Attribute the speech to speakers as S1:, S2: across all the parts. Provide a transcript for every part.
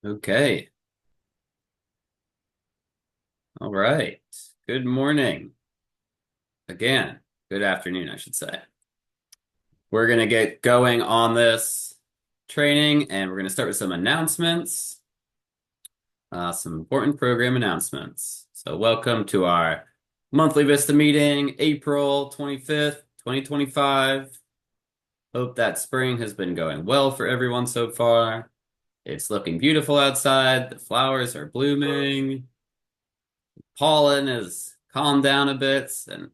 S1: Okay. All right. Good morning. Again, good afternoon, I should say. We're going to get going on this training and we're going to start with some announcements, some important program announcements. So, welcome to our monthly Vista meeting, April 25th, 2025. Hope that spring has been going well for everyone so far. It's looking beautiful outside. The flowers are blooming. Pollen has calmed down a bit and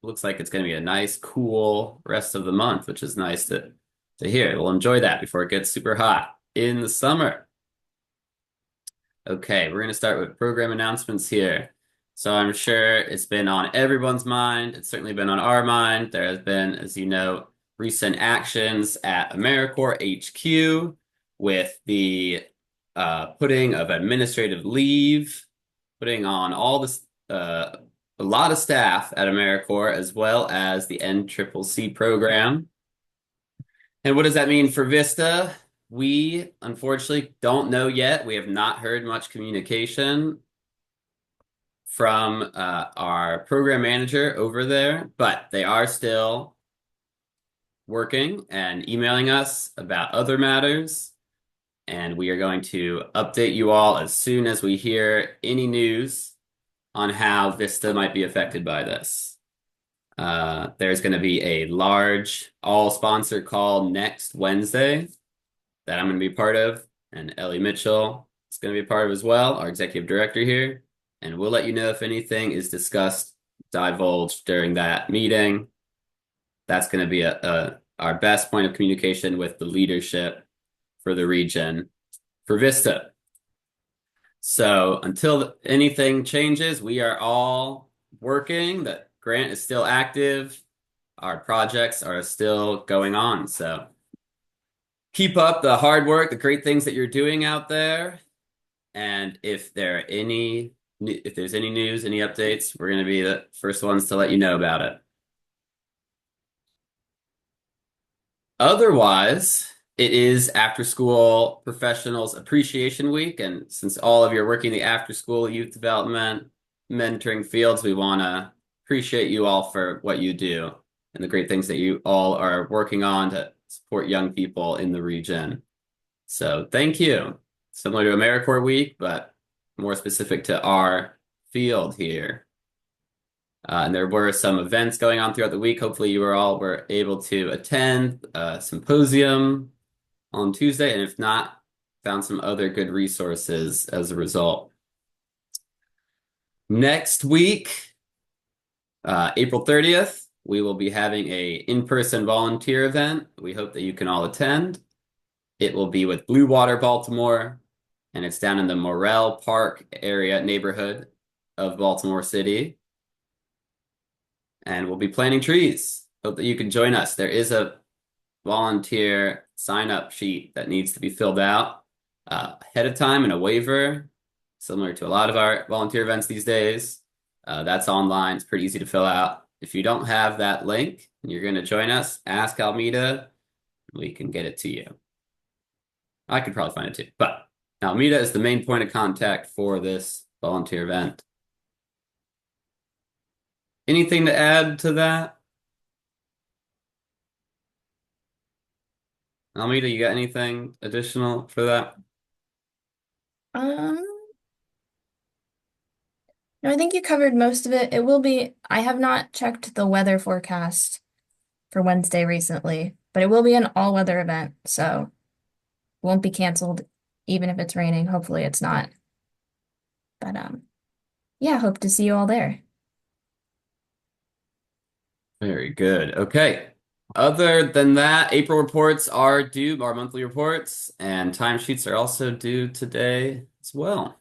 S1: looks like it's going to be a nice, cool rest of the month, which is nice to hear. We'll enjoy that before it gets super hot in the summer. Okay, we're going to start with program announcements here. So I'm sure it's been on everyone's mind. It's certainly been on our mind. There has been, as you know, recent actions at AmeriCorps HQ with the putting of administrative leave, putting on all this a lot of staff at AmeriCorps as well as the NCCC program. And what does that mean for Vista? We unfortunately don't know yet. We have not heard much communication from our program manager over there, but they are still working and emailing us about other matters. And we are going to update you all as soon as we hear any news on how Vista might be affected by this. There's going to be a large all-sponsor call next Wednesday that I'm going to be part of, and Ellie Mitchell is going to be part of as well, our executive director here. And we'll let you know if anything is discussed, divulged during that meeting. That's going to be our best point of communication with the leadership for the region for Vista. So until anything changes, we are all working. The grant is still active. Our projects are still going on. So keep up the hard work, the great things that you're doing out there. And if there's any news, any updates, we're going to be the first ones to let you know about it. Otherwise, it is After School Professionals Appreciation Week, and since all of you are working the after school youth development mentoring fields, we want to appreciate you all for what you do and the great things that you all are working on to support young people in the region. So thank you. Similar to AmeriCorps Week, but more specific to our field here. And there were some events going on throughout the week. Hopefully you were able to attend a symposium on Tuesday, and if not, found some other good resources as a result. Next week, April 30th, we will be having a in-person volunteer event. We hope that you can all attend. It will be with Blue Water Baltimore, and it's down in the Morrell Park area neighborhood of Baltimore City. And we'll be planting trees. Hope that you can join us. There is a volunteer sign-up sheet that needs to be filled out ahead of time and a waiver, similar to a lot of our volunteer events these days. That's online. It's pretty easy to fill out. If you don't have that link and you're going to join us, ask Almeida. We can get it to you. I could probably find it too, but Almeida is the main point of contact for this volunteer event. Anything to add to that? Almeida, you got anything additional for that?
S2: Um, no, I think you covered most of it. I have not checked the weather forecast for Wednesday recently, but it will be an all-weather event, so it won't be canceled even if it's raining. Hopefully it's not. But yeah, hope to see you all there.
S1: Very good. Okay. Other than that, April reports are due, our monthly reports, and timesheets are also due today as well.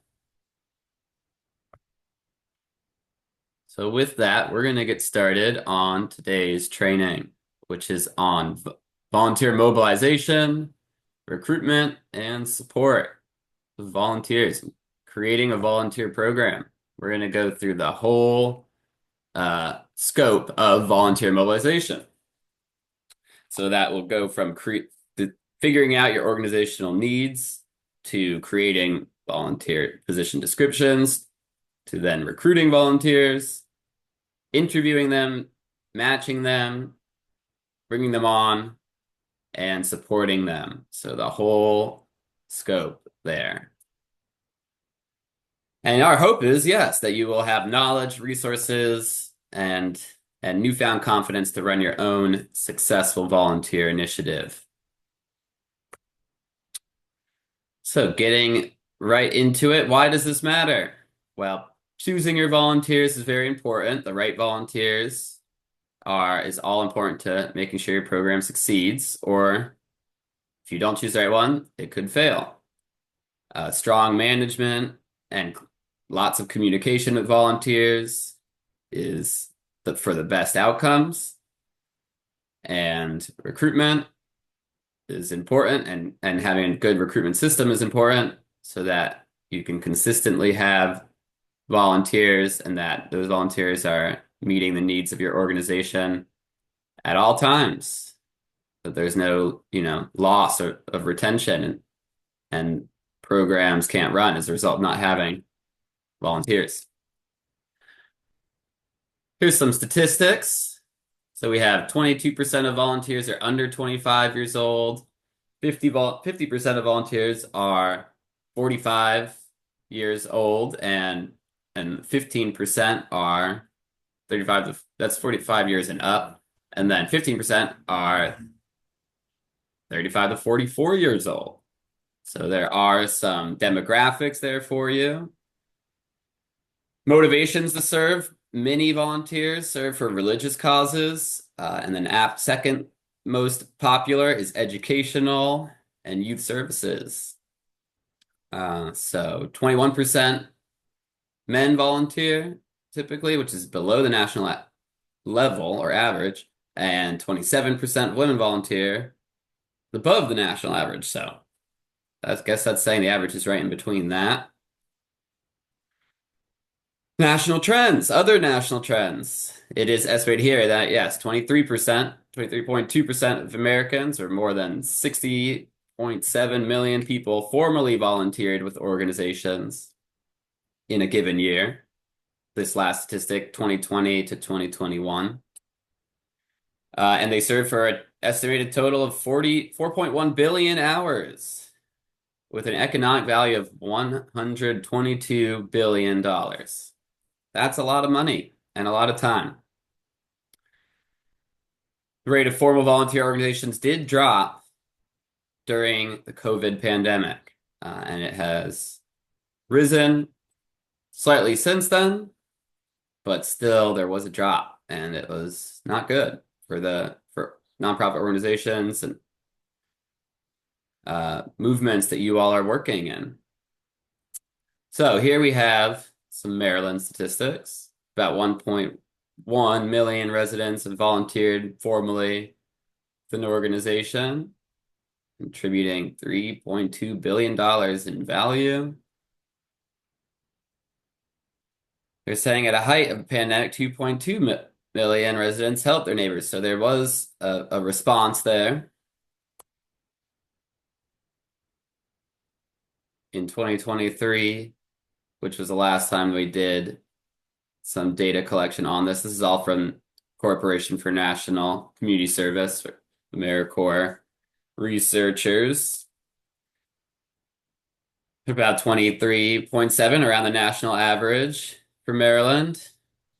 S1: So with that, we're going to get started on today's training, which is on volunteer mobilization, recruitment, and support of volunteers, creating a volunteer program. We're going to go through the whole scope of volunteer mobilization. So that will go from figuring out your organizational needs to creating volunteer position descriptions, to then recruiting volunteers, interviewing them, matching them, bringing them on, and supporting them. So the whole scope there. And our hope is, yes, that you will have knowledge, resources, and newfound confidence to run your own successful volunteer initiative. So getting right into it, why does this matter? Well, choosing your volunteers is very important. The right volunteers is all important to making sure your program succeeds, or if you don't choose the right one, it could fail. Strong management and lots of communication with volunteers is for the best outcomes. And recruitment is important, and having a good recruitment system is important so that you can consistently have volunteers and that those volunteers are meeting the needs of your organization at all times. That there's no, loss of retention and programs can't run as a result of not having volunteers. Here's some statistics. So we have 22% of volunteers are under 25 years old. 50% of volunteers are 45 years old, and 15% are 35 to, that's 45 years and up. And then 15% are 35 to 44 years old. So there are some demographics there for you. Motivations to serve. Many volunteers serve for religious causes. And then second most popular is educational and youth services. So 21% men volunteer typically, which is below the national level or average, and 27% of women volunteer above the national average. So I guess that's saying the average is right in between that. National trends, other national trends. It is estimated here that, yes, 23.2% of Americans, or more than 60.7 million people, formally volunteered with organizations in a given year. This last statistic, 2020 to 2021. And they served for an estimated total of 44.1 billion hours with an economic value of $122 billion. That's a lot of money and a lot of time. The rate of formal volunteer organizations did drop during the COVID pandemic, and it has risen slightly since then, but still there was a drop, and it was not good for nonprofit organizations and movements that you all are working in. So here we have some Maryland statistics. About 1.1 million residents have volunteered formally with an organization, contributing $3.2 billion in value. They're saying at a height of a pandemic, 2.2 million residents helped their neighbors. So there was a response there. In 2023, which was the last time we did some data collection on this. This is all from Corporation for National Community Service, AmeriCorps researchers. About 23.7 around the national average for Maryland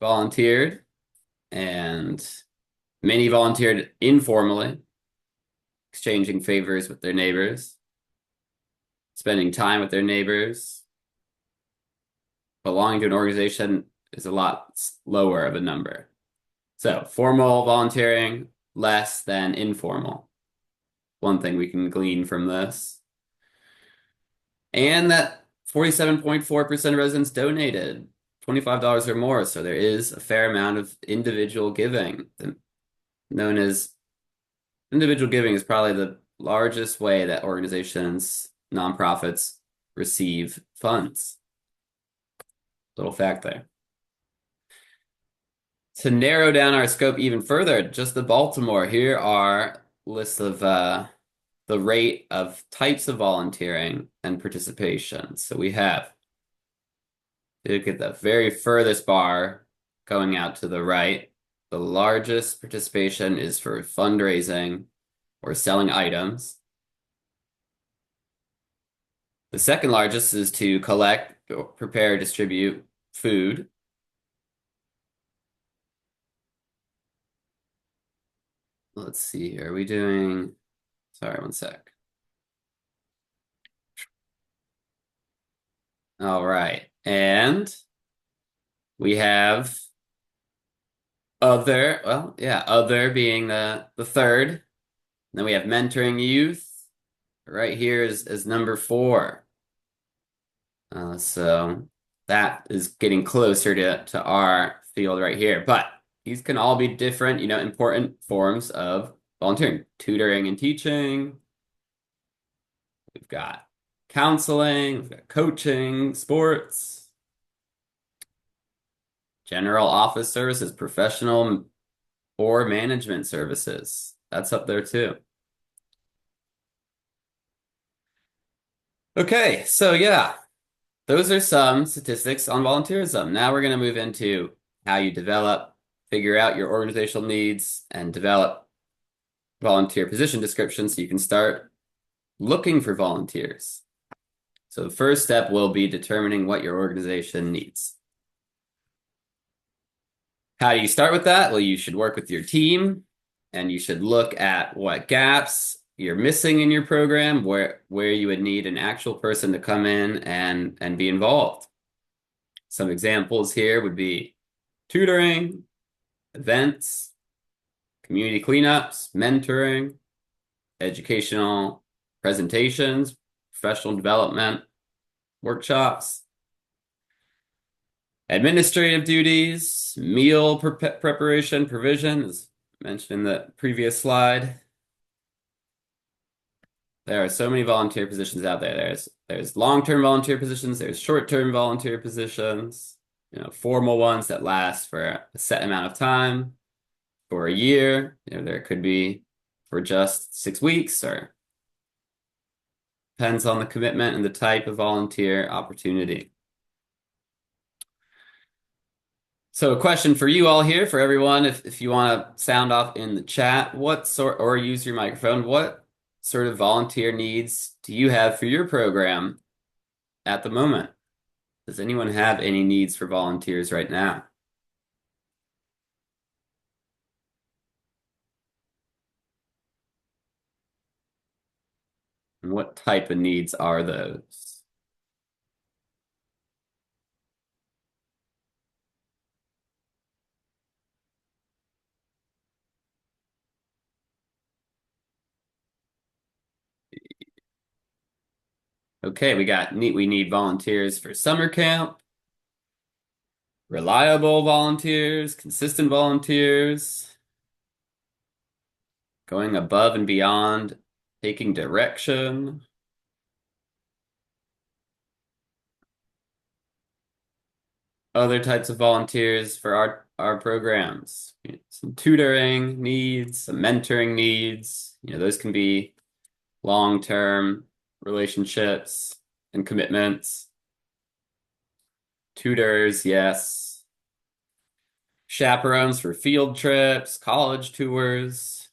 S1: volunteered, and many volunteered informally, exchanging favors with their neighbors, spending time with their neighbors. Belonging to an organization is a lot lower of a number. So formal volunteering, less than informal. One thing we can glean from this. And that 47.4% of residents donated $25 or more. So there is a fair amount of individual giving. Known as individual giving is probably the largest way that organizations, nonprofits, receive funds. Little fact there. To narrow down our scope even further, just the Baltimore, here are lists of the the rate of types of volunteering and participation. So we have, look at the very furthest bar going out to the right. The largest participation is for fundraising or selling items. The second largest is to collect, prepare, distribute food. Let's see here. Are we doing, sorry, one sec. All right. And we have other, well, yeah, other being the third. Then we have mentoring youth. Right here is number four. So that is getting closer to our field right here. But these can all be different, important forms of volunteering. Tutoring and teaching. We've got counseling, we've got coaching, sports, general office services, professional or management services. That's up there too. Okay, so yeah, those are some statistics on volunteerism. Now we're going to move into how you develop, figure out your organizational needs, and develop volunteer position descriptions so you can start looking for volunteers. So the first step will be determining what your organization needs. How do you start with that? Well, you should work with your team and you should look at what gaps you're missing in your program, where you would need an actual person to come in and be involved. Some examples here would be tutoring, events, community cleanups, mentoring, educational presentations, professional development, workshops, administrative duties, meal preparation, provision, as mentioned in the previous slide. There are so many volunteer positions out there. There's long-term volunteer positions, there's short-term volunteer positions, formal ones that last for a set amount of time, for a year. There could be for just 6 weeks, or depends on the commitment and the type of volunteer opportunity. So a question for you all here, for everyone, if you want to sound off in the chat, or use your microphone, what sort of volunteer needs do you have for your program at the moment? Does anyone have any needs for volunteers right now? And what type of needs are those? Okay, we need volunteers for summer camp, reliable volunteers, consistent volunteers, going above and beyond, taking direction. Other types of volunteers for our programs. Some tutoring needs, some mentoring needs. Those can be long-term relationships and commitments. Tutors, yes. Chaperones for field trips, college tours.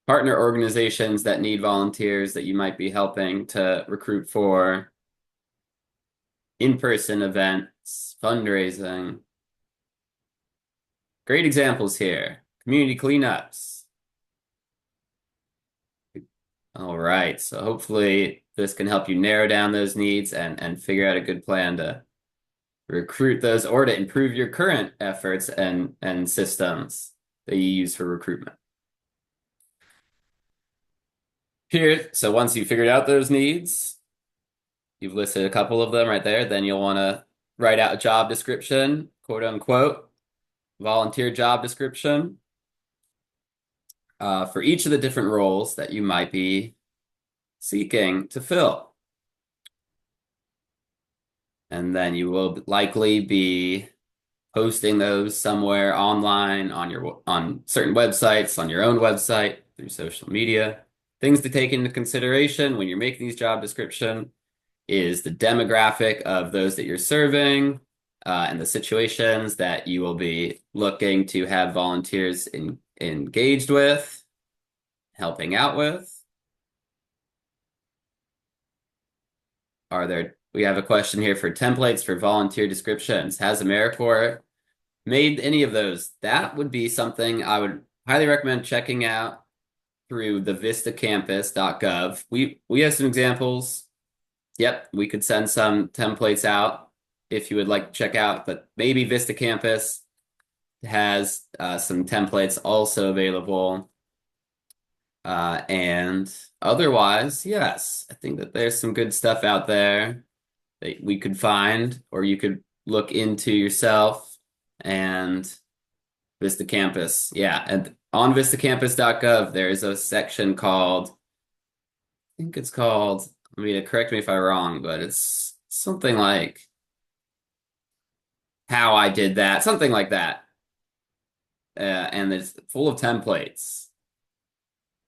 S1: Partner organizations that need volunteers that you might be helping to recruit for. In-person events, fundraising. Great examples here. Community cleanups. All right, so hopefully this can help you narrow down those needs and figure out a good plan to recruit those or to improve your current efforts and systems that you use for recruitment. Here, so once you've figured out those needs, you've listed a couple of them right there, then you'll want to write out a job description, quote unquote, volunteer job description, for each of the different roles that you might be seeking to fill. And then you will likely be posting those somewhere online on certain websites, on your own website, through social media. Things to take into consideration when you're making these job description is the demographic of those that you're serving, and the situations that you will be looking to have volunteers engaged with, helping out with. We have a question here for templates for volunteer descriptions. Has AmeriCorps made any of those? That would be something I would highly recommend checking out through the vistacampus.gov. We have some examples. Yep, we could send some templates out if you would like to check out, but maybe Vista Campus has some templates also available. And otherwise, yes, I think that there's some good stuff out there that we could find, or you could look into yourself. And Vista Campus, yeah, and on vistacampus.gov, there is a section called, I think it's called, I mean, correct me if I'm wrong, but it's something like how I did that, something like that. And it's full of templates.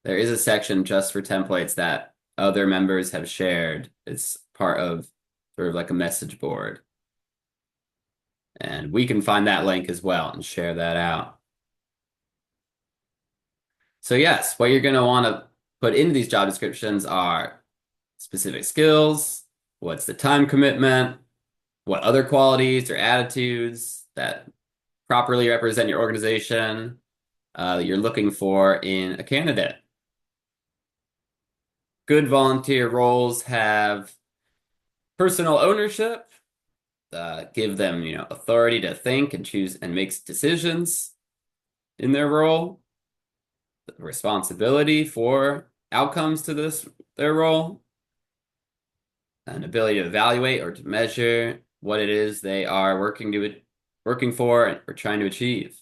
S1: There is a section just for templates that other members have shared. It's part of sort of like a message board. And we can find that link as well and share that out. So yes, what you're going to want to put into these job descriptions are specific skills, what's the time commitment, what other qualities or attitudes that properly represent your organization that you're looking for in a candidate. Good volunteer roles have personal ownership, give them, authority to think and choose and make decisions in their role, responsibility for outcomes to their role, an ability to evaluate or to measure what it is they are working for or trying to achieve.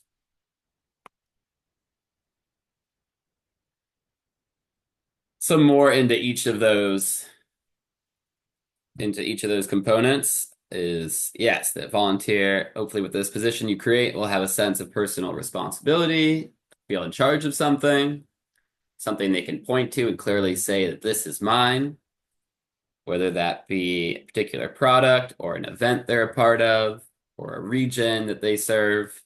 S1: Some more into each of those components is, yes, that volunteer, hopefully with this position you create, will have a sense of personal responsibility, feel in charge of something they can point to and clearly say that this is mine, whether that be a particular product or an event they're a part of or a region that they serve.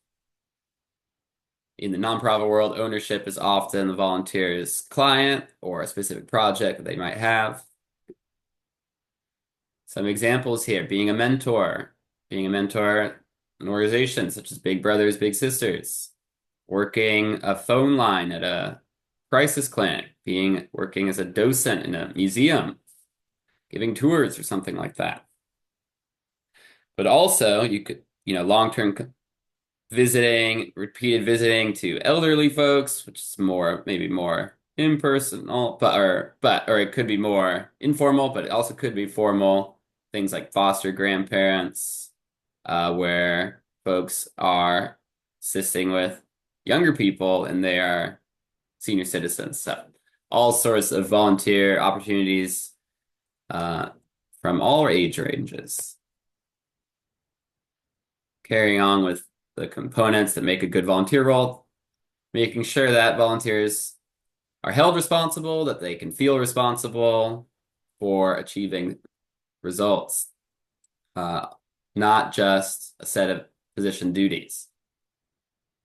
S1: In the nonprofit world, ownership is often the volunteer's client or a specific project that they might have. Some examples here, being a mentor in organizations such as Big Brothers, Big Sisters, working a phone line at a crisis clinic, working as a docent in a museum, giving tours or something like that. But also you could, long-term repeated visiting to elderly folks, which is maybe more impersonal, or it could be more informal, but it also could be formal. Things like foster grandparents, where folks are assisting with younger people and they are senior citizens. So all sorts of volunteer opportunities from all age ranges. Carrying on with the components that make a good volunteer role, making sure that volunteers are held responsible, that they can feel responsible for achieving results, not just a set of position duties.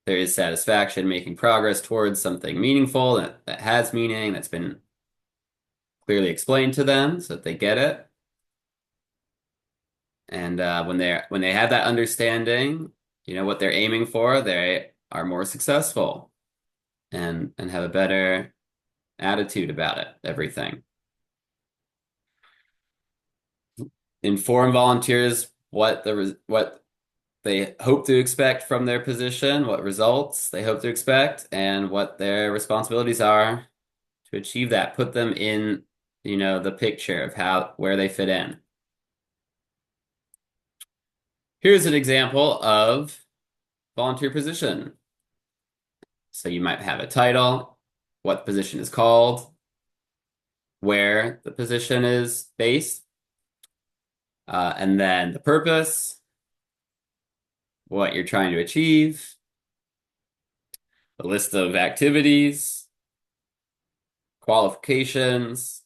S1: There is satisfaction making progress towards something meaningful that has meaning, that's been clearly explained to them so that they get it. And when they have that understanding, what they're aiming for, they are more successful and have a better attitude about everything. Inform volunteers what they hope to expect from their position, what results they hope to expect, and what their responsibilities are to achieve that. Put them in, the picture of where they fit in. Here's an example of volunteer position. So you might have a title, what the position is called, where the position is based, and then the purpose, what you're trying to achieve, a list of activities, qualifications,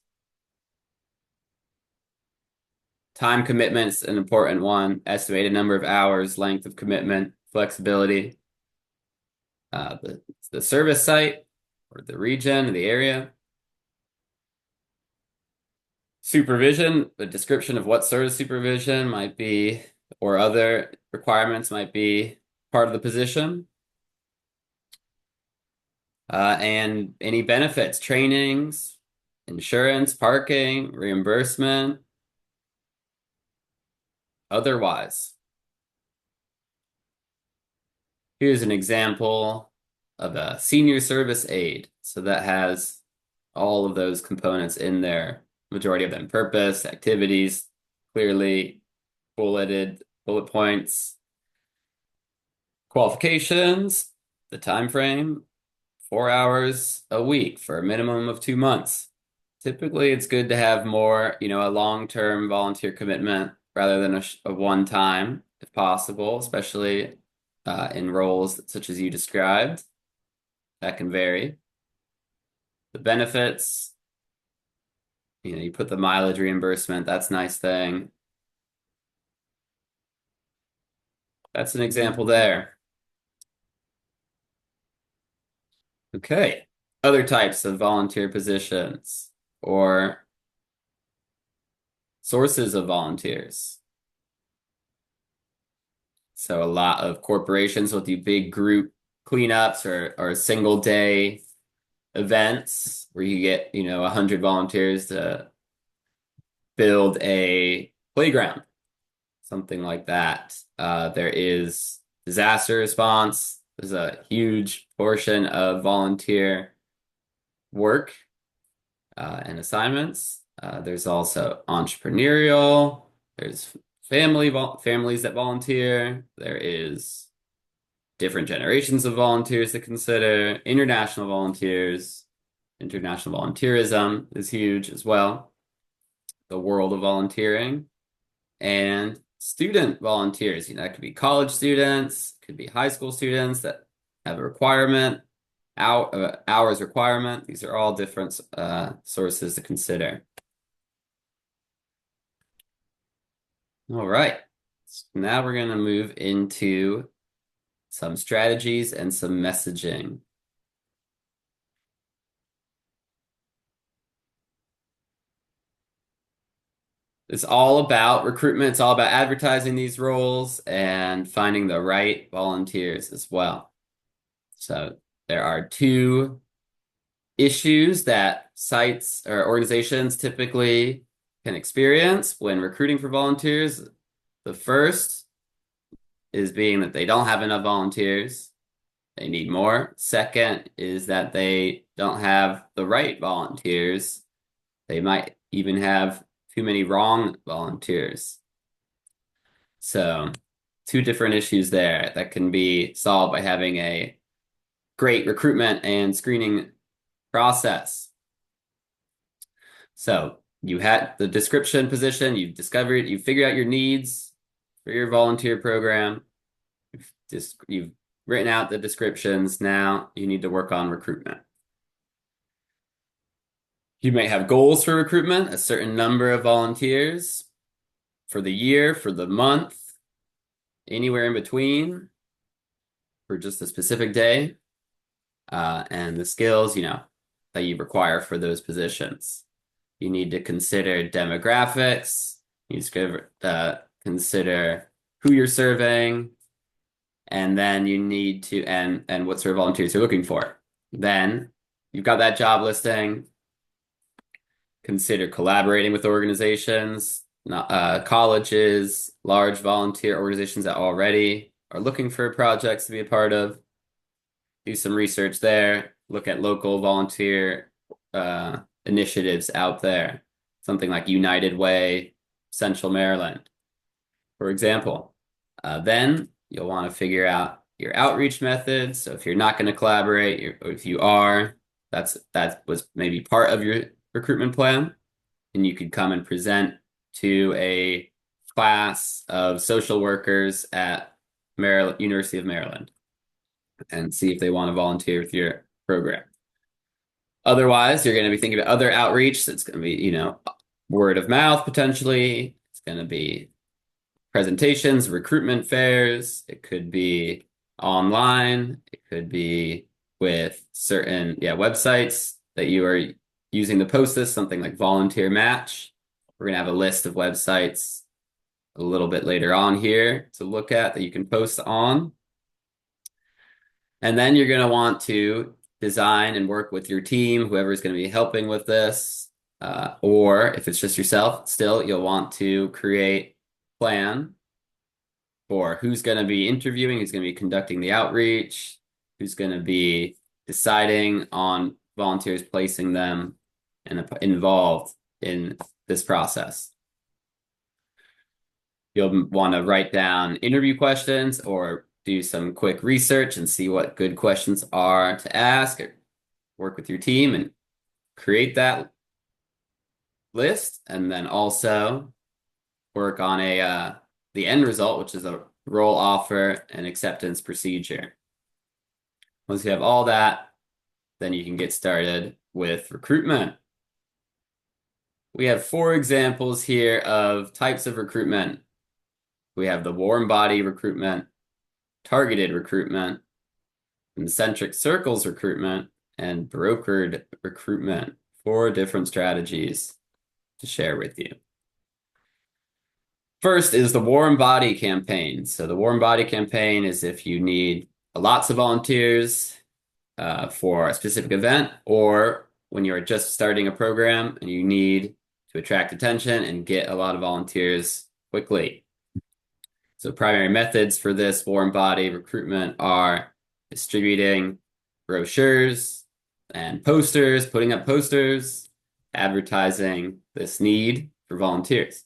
S1: time commitments, an important one, estimated number of hours, length of commitment, flexibility, the service site or the region, the area, supervision, the description of what sort of supervision might be, or other requirements might be part of the position, and any benefits, trainings, insurance, parking, reimbursement, otherwise. Here's an example of a senior service aide. So that has all of those components in there, majority of them purpose, activities, clearly bullet points, qualifications, the time frame, 4 hours a week for a minimum of 2 months. Typically, it's good to have more, a long-term volunteer commitment rather than a one-time, if possible, especially in roles such as you described. That can vary. The benefits, you put the mileage reimbursement, that's a nice thing. That's an example there. Okay. Other types of volunteer positions or sources of volunteers. So a lot of corporations will do big group cleanups or single day events where you get, 100 volunteers to build a playground, something like that. There is disaster response. There's a huge portion of volunteer work and assignments. There's also entrepreneurial. There's families that volunteer. There is different generations of volunteers to consider. International volunteers. International volunteerism is huge as well. The world of volunteering and student volunteers. That could be college students, could be high school students that have a requirement, hours requirement. These are all different sources to consider. All right. So now we're going to move into some strategies and some messaging. It's all about recruitment. It's all about advertising these roles and finding the right volunteers as well. So there are two issues that sites or organizations typically can experience when recruiting for volunteers. The first is being that they don't have enough volunteers. They need more. Second is that they don't have the right volunteers. They might even have too many wrong volunteers. So, two different issues there that can be solved by having a great recruitment and screening process. So, you had the description position, you've figured out your needs for your volunteer program. You've written out the descriptions. Now you need to work on recruitment. You may have goals for recruitment, a certain number of volunteers for the year, for the month, anywhere in between, for just a specific day, and the skills, that you require for those positions. You need to consider demographics. You need to consider who you're serving, and then you need to and what sort of volunteers you're looking for. Then you've got that job listing. Consider collaborating with organizations, colleges, large volunteer organizations that already are looking for projects to be a part of. Do some research there. Look at local volunteer initiatives out there. Something like United Way, Central Maryland, for example. Then you'll want to figure out your outreach methods. So if you're not going to collaborate, or if you are, that was maybe part of your recruitment plan, and you could come and present to a class of social workers at Maryland, University of Maryland, and see if they want to volunteer with your program. Otherwise, you're going to be thinking about other outreach. That's going to be, word of mouth potentially. It's going to be presentations, recruitment fairs. It could be online. It could be with certain, websites that you are using to post this, something like Volunteer Match. We're going to have a list of websites a little bit later on here to look at that you can post on. And then you're going to want to design and work with your team, whoever's going to be helping with this. Or if it's just yourself, still, you'll want to create a plan for who's going to be interviewing, who's going to be conducting the outreach, who's going to be deciding on volunteers, placing them and involved in this process. You'll want to write down interview questions or do some quick research and see what good questions are to ask, or work with your team and create that list, and then also work on the end result, which is a role offer and acceptance procedure. Once you have all that, then you can get started with recruitment. We have 4 examples here of types of recruitment. We have the warm body recruitment, targeted recruitment, concentric circles recruitment, and brokered recruitment. 4 different strategies to share with you. First is the warm body campaign. So the warm body campaign is if you need lots of volunteers for a specific event, or when you're just starting a program and you need to attract attention and get a lot of volunteers quickly. So primary methods for this warm body recruitment are distributing brochures and posters, putting up posters, advertising this need for volunteers.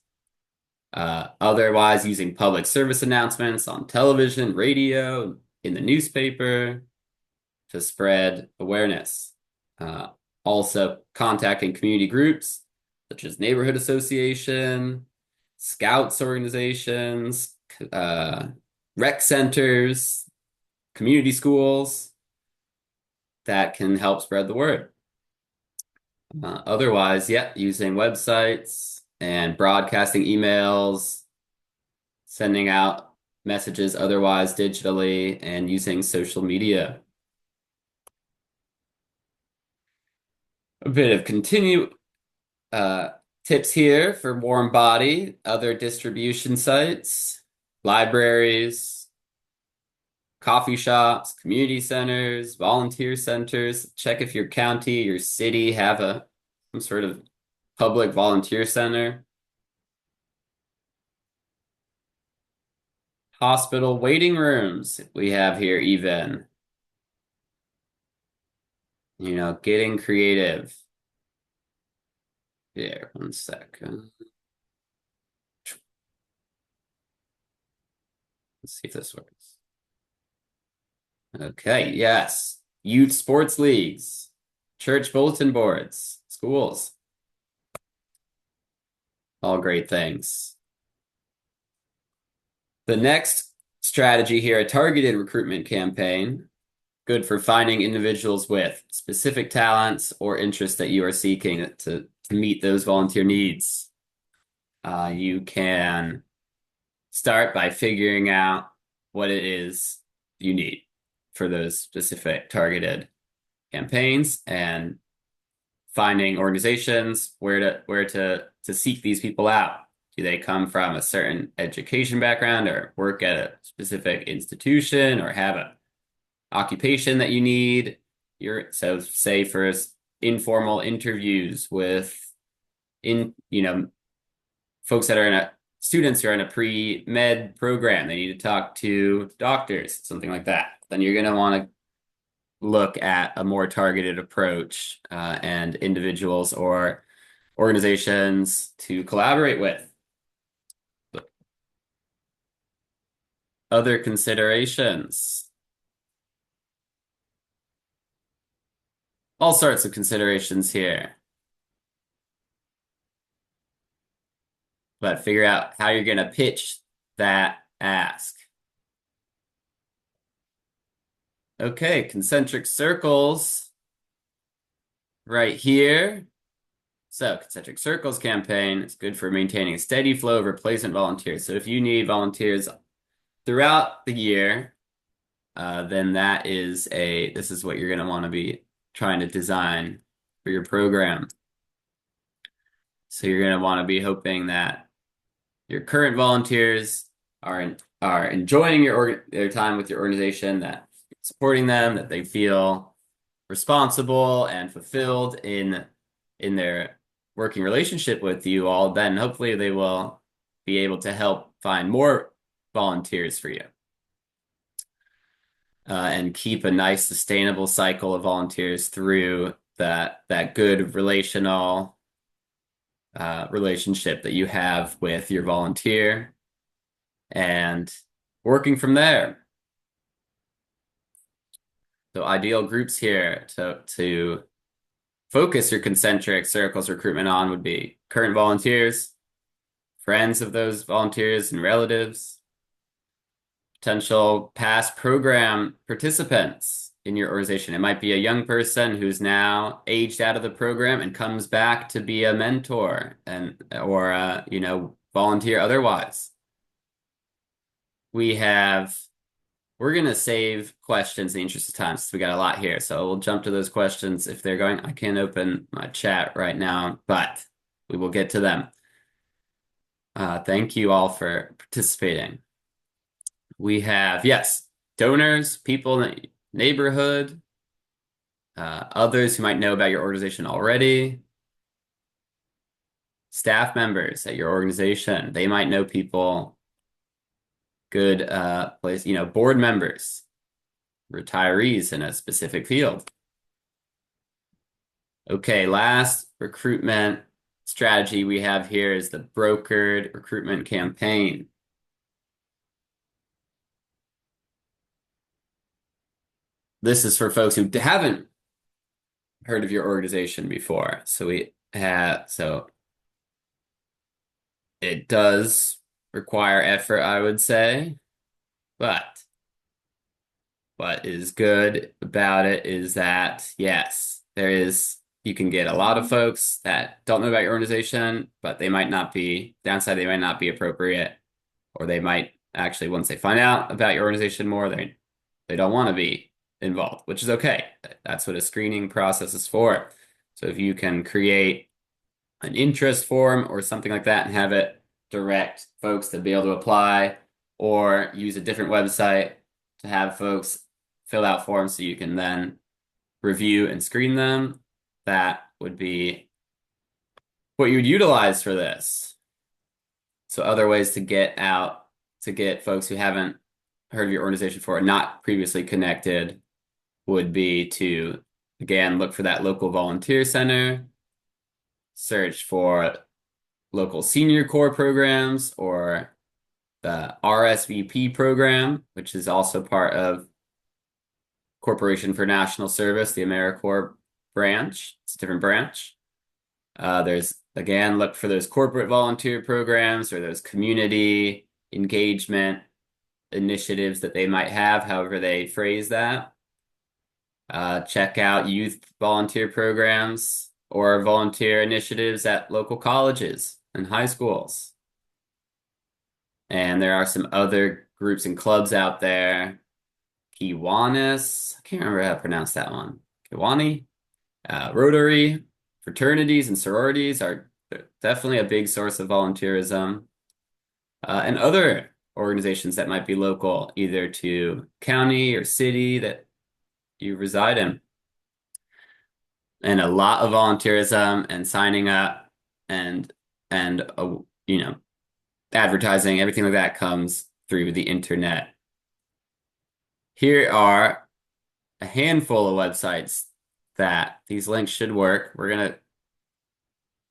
S1: Otherwise, using public service announcements on television, radio, in the newspaper to spread awareness. Also, contacting community groups such as neighborhood association, scouts organizations, rec centers, community schools that can help spread the word. Otherwise, using websites and broadcasting emails, sending out messages otherwise digitally, and using social media. A bit of tips here for warm body, other distribution sites, libraries, coffee shops, community centers, volunteer centers. Check if your county, your city have some sort of public volunteer center. Hospital waiting rooms we have here even. Getting creative. There, one second. Let's see if this works. Okay, yes. Youth sports leagues, church bulletin boards, schools. All great things. The next strategy here, a targeted recruitment campaign, good for finding individuals with specific talents or interests that you are seeking to meet those volunteer needs. You can start by figuring out what it is you need for those specific targeted campaigns and finding organizations where to seek these people out. Do they come from a certain education background or work at a specific institution or have an occupation that you need? So say for informal interviews with folks that are students who are in a pre-med program, they need to talk to doctors, something like that. Then you're going to want to look at a more targeted approach and individuals or organizations to collaborate with. Other considerations. All sorts of considerations here. But figure out how you're going to pitch that ask. Okay, concentric circles right here. So, concentric circles campaign is good for maintaining a steady flow of replacement volunteers. So, if you need volunteers throughout the year, then this is what you're going to want to be trying to design for your program. So, you're going to want to be hoping that your current volunteers are enjoying their time with your organization, that you're supporting them, that they feel responsible and fulfilled in their working relationship with you all. Then hopefully they will be able to help find more volunteers for you, and keep a nice sustainable cycle of volunteers through that good relationship that you have with your volunteer, and working from there. So ideal groups here to focus your concentric circles recruitment on would be current volunteers, friends of those volunteers and relatives, potential past program participants in your organization. It might be a young person who's now aged out of the program and comes back to be a mentor or volunteer otherwise. We're going to save questions in the interest of time since we got a lot here. So we'll jump to those questions if they're going. I can't open my chat right now, but we will get to them. Thank you all for participating. We have, yes, donors, people in the neighborhood, others who might know about your organization already, staff members at your organization. They might know people, good board members, retirees in a specific field. Okay, last recruitment strategy we have here is the brokered recruitment campaign. This is for folks who haven't heard of your organization before. So it does require effort, I would say, but what is good about it is that, yes, you can get a lot of folks that don't know about your organization, but they might not be appropriate, or they might actually, once they find out about your organization more, they don't want to be involved, which is okay. That's what a screening process is for. So if you can create an interest form or something like that and have it direct folks to be able to apply, or use a different website to have folks fill out forms so you can then review and screen them, that would be what you'd utilize for this. So other ways to get folks who haven't heard of your organization before, not previously connected, would be to, again, look for that local volunteer center, search for local senior corps programs or the RSVP program, which is also part of Corporation for National Service, the AmeriCorps branch. It's a different branch. Look for those corporate volunteer programs or those community engagement initiatives that they might have, however they phrase that. Check out youth volunteer programs or volunteer initiatives at local colleges and high schools. And there are some other groups and clubs out there. Kiwanis, I can't remember how to pronounce that one. Kiwani, Rotary, fraternities and sororities are definitely a big source of volunteerism. And other organizations that might be local, either to county or city that you reside in. And a lot of volunteerism and signing up and advertising, everything like that comes through the internet. Here are a handful of websites that these links should work. We're going to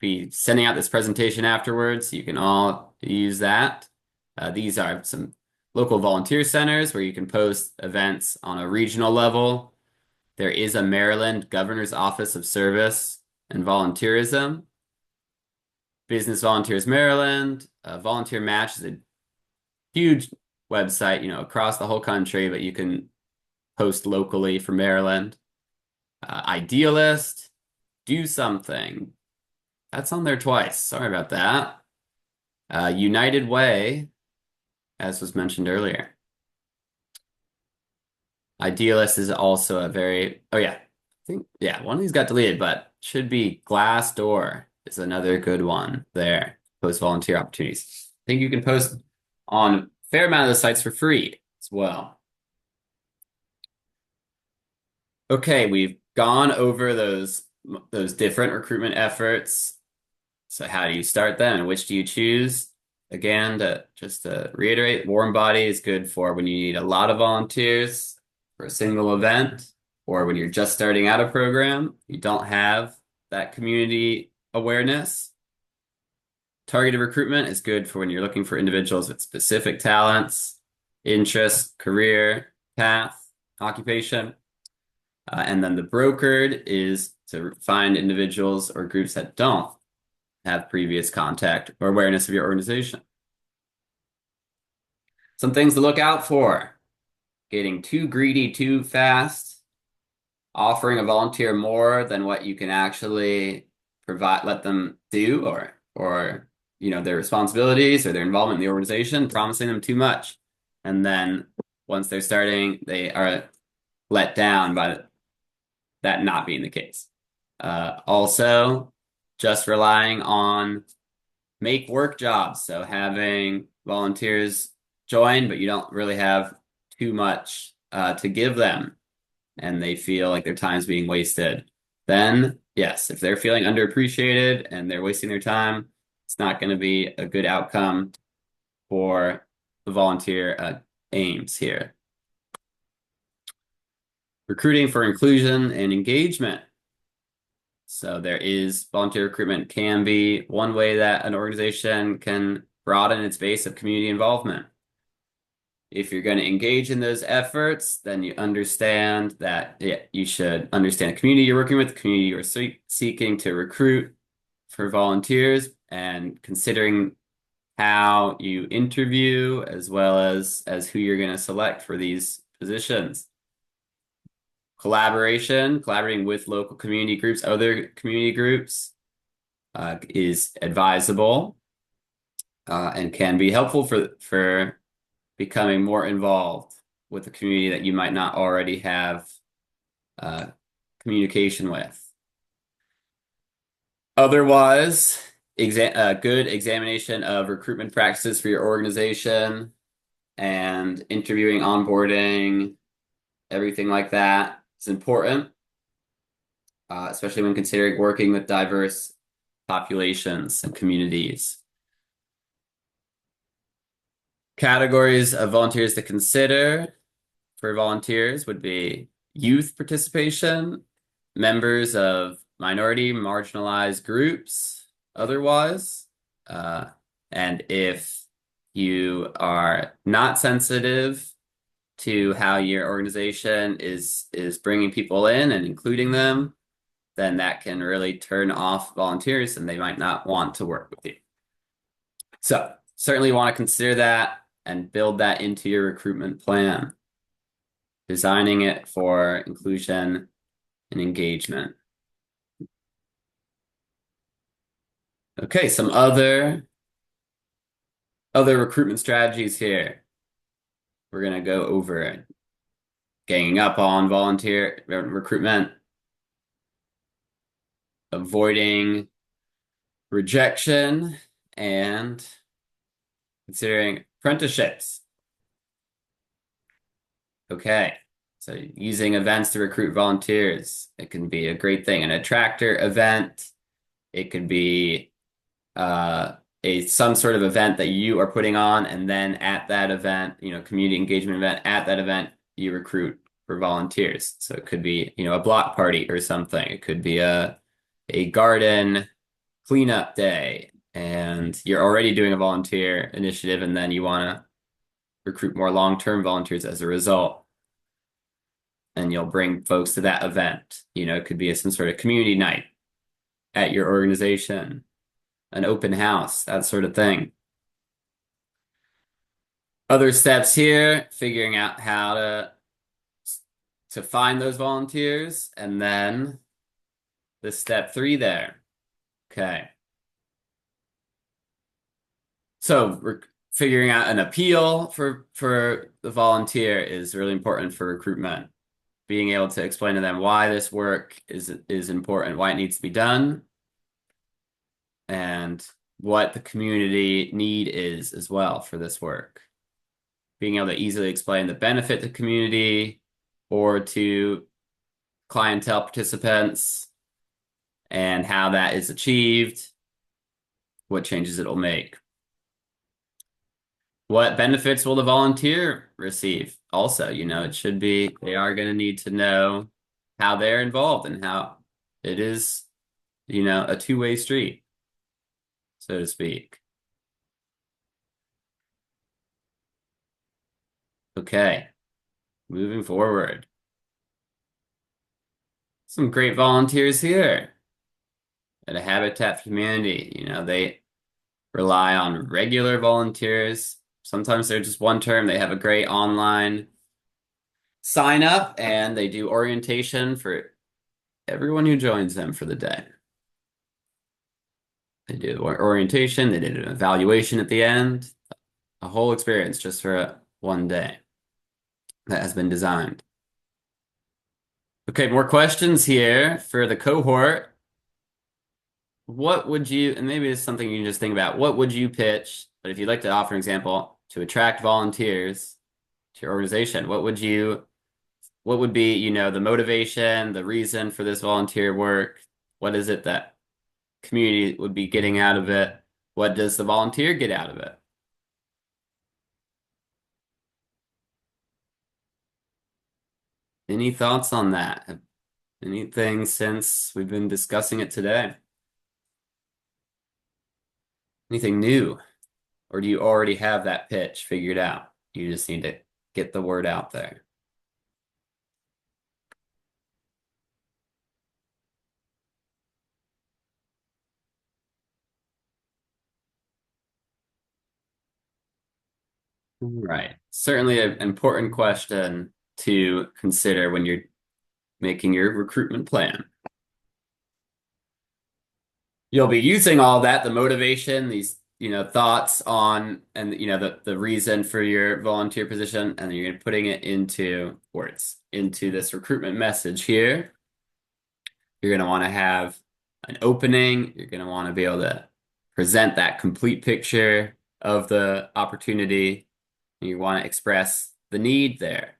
S1: be sending out this presentation afterwards, so you can all use that. These are some local volunteer centers where you can post events on a regional level. There is a Maryland Governor's Office of Service and Volunteerism. Business Volunteers Maryland. Volunteer Match is a huge website, across the whole country, but you can post locally for Maryland. Idealist, do something. That's on there twice. Sorry about that. United Way, as was mentioned earlier. Idealist is also a very, oh yeah, I think, yeah, one of these got deleted, but should be Glassdoor is another good one there. Post volunteer opportunities. I think you can post on a fair amount of the sites for free as well. Okay, we've gone over those different recruitment efforts. So how do you start them and which do you choose? Again, to reiterate, warm body is good for when you need a lot of volunteers for a single event, or when you're just starting out a program, you don't have that community awareness. Targeted recruitment is good for when you're looking for individuals with specific talents, interests, career, path, occupation. And then the brokered is to find individuals or groups that don't have previous contact or awareness of your organization. Some things to look out for: getting too greedy too fast, offering a volunteer more than what you can actually provide, let them do, or their responsibilities or their involvement in the organization, promising them too much. And then once they're starting, they are let down by that not being the case. Also, just relying on make work jobs. So having volunteers join, but you don't really have too much to give them, and they feel like their time's being wasted. Then, yes, if they're feeling underappreciated and they're wasting their time, it's not going to be a good outcome for the volunteer aims here. Recruiting for inclusion and engagement. So there is volunteer recruitment can be one way that an organization can broaden its base of community involvement. If you're going to engage in those efforts, then you understand that you should understand the community you're working with, the community you're seeking to recruit for volunteers, and considering how you interview as well as who you're going to select for these positions. Collaborating with local community groups, other community groups, is advisable and can be helpful for becoming more involved with the community that you might not already have uh, communication with. Otherwise, good examination of recruitment practices for your organization and interviewing, onboarding, everything like that is important, especially when considering working with diverse populations and communities. Categories of volunteers to consider for volunteers would be youth participation, members of minority, marginalized groups, otherwise. And if you are not sensitive to how your organization is bringing people in and including them, then that can really turn off volunteers and they might not want to work with you. So certainly want to consider that and build that into your recruitment plan, designing it for inclusion and engagement. Okay, some other recruitment strategies here. We're going to go over ganging up on volunteer recruitment, avoiding rejection, and considering apprenticeships. Okay, so using events to recruit volunteers, it can be a great thing. An attractor event, it could be some sort of event that you are putting on, and then at that event, community engagement event, at that event, you recruit for volunteers. So it could be, a block party or something. It could be a garden cleanup day, and you're already doing a volunteer initiative, and then you want to recruit more long-term volunteers as a result. And you'll bring folks to that event. It could be some sort of community night at your organization, an open house, that sort of thing. Other steps here, figuring out how to to find those volunteers, and then the step 3 there. Okay. So we're figuring out an appeal for the volunteer is really important for recruitment. Being able to explain to them why this work is important, why it needs to be done, and what the community need is as well for this work. Being able to easily explain the benefit to community or to clientele participants and how that is achieved, what changes it will make. What benefits will the volunteer receive? Also, it should be, they are going to need to know how they're involved and how it is, a two-way street, so to speak. Okay, moving forward. Some great volunteers here at a Habitat for Humanity. They rely on regular volunteers. Sometimes they're just one term. They have a great online sign up and they do orientation for everyone who joins them for the day. They do orientation, they did an evaluation at the end, a whole experience just for one day that has been designed. Okay, more questions here for the cohort. What would you, and maybe it's something you can just think about, what would you pitch, but if you'd like to offer an example, to attract volunteers to your organization, what would be, the motivation, the reason for this volunteer work? What is it that community would be getting out of it? What does the volunteer get out of it? Any thoughts on that? Anything since we've been discussing it today? Anything new? Or do you already have that pitch figured out? You just need to get the word out there. Right. Certainly an important question to consider when you're making your recruitment plan. You'll be using all that, the motivation, these, thoughts on, and, the reason for your volunteer position, and then you're putting it into words, into this recruitment message here. You're going to want to have an opening. You're going to want to be able to present that complete picture of the opportunity. And you want to express the need there.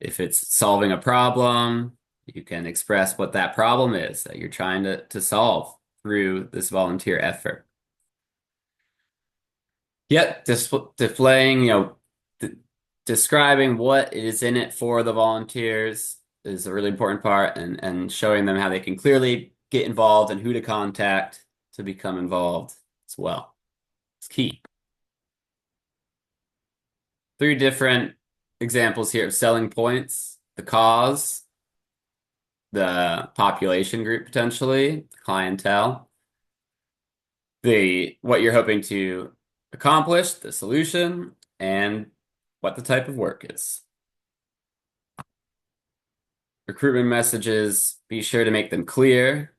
S1: If it's solving a problem, you can express what that problem is that you're trying to solve through this volunteer effort. Yep, displaying, describing what is in it for the volunteers is a really important part, and showing them how they can clearly get involved and who to contact to become involved as well. It's key. 3 different examples here of selling points: the cause, the population group potentially, the clientele, what you're hoping to accomplish, the solution, and what the type of work is. Recruitment messages, be sure to make them clear,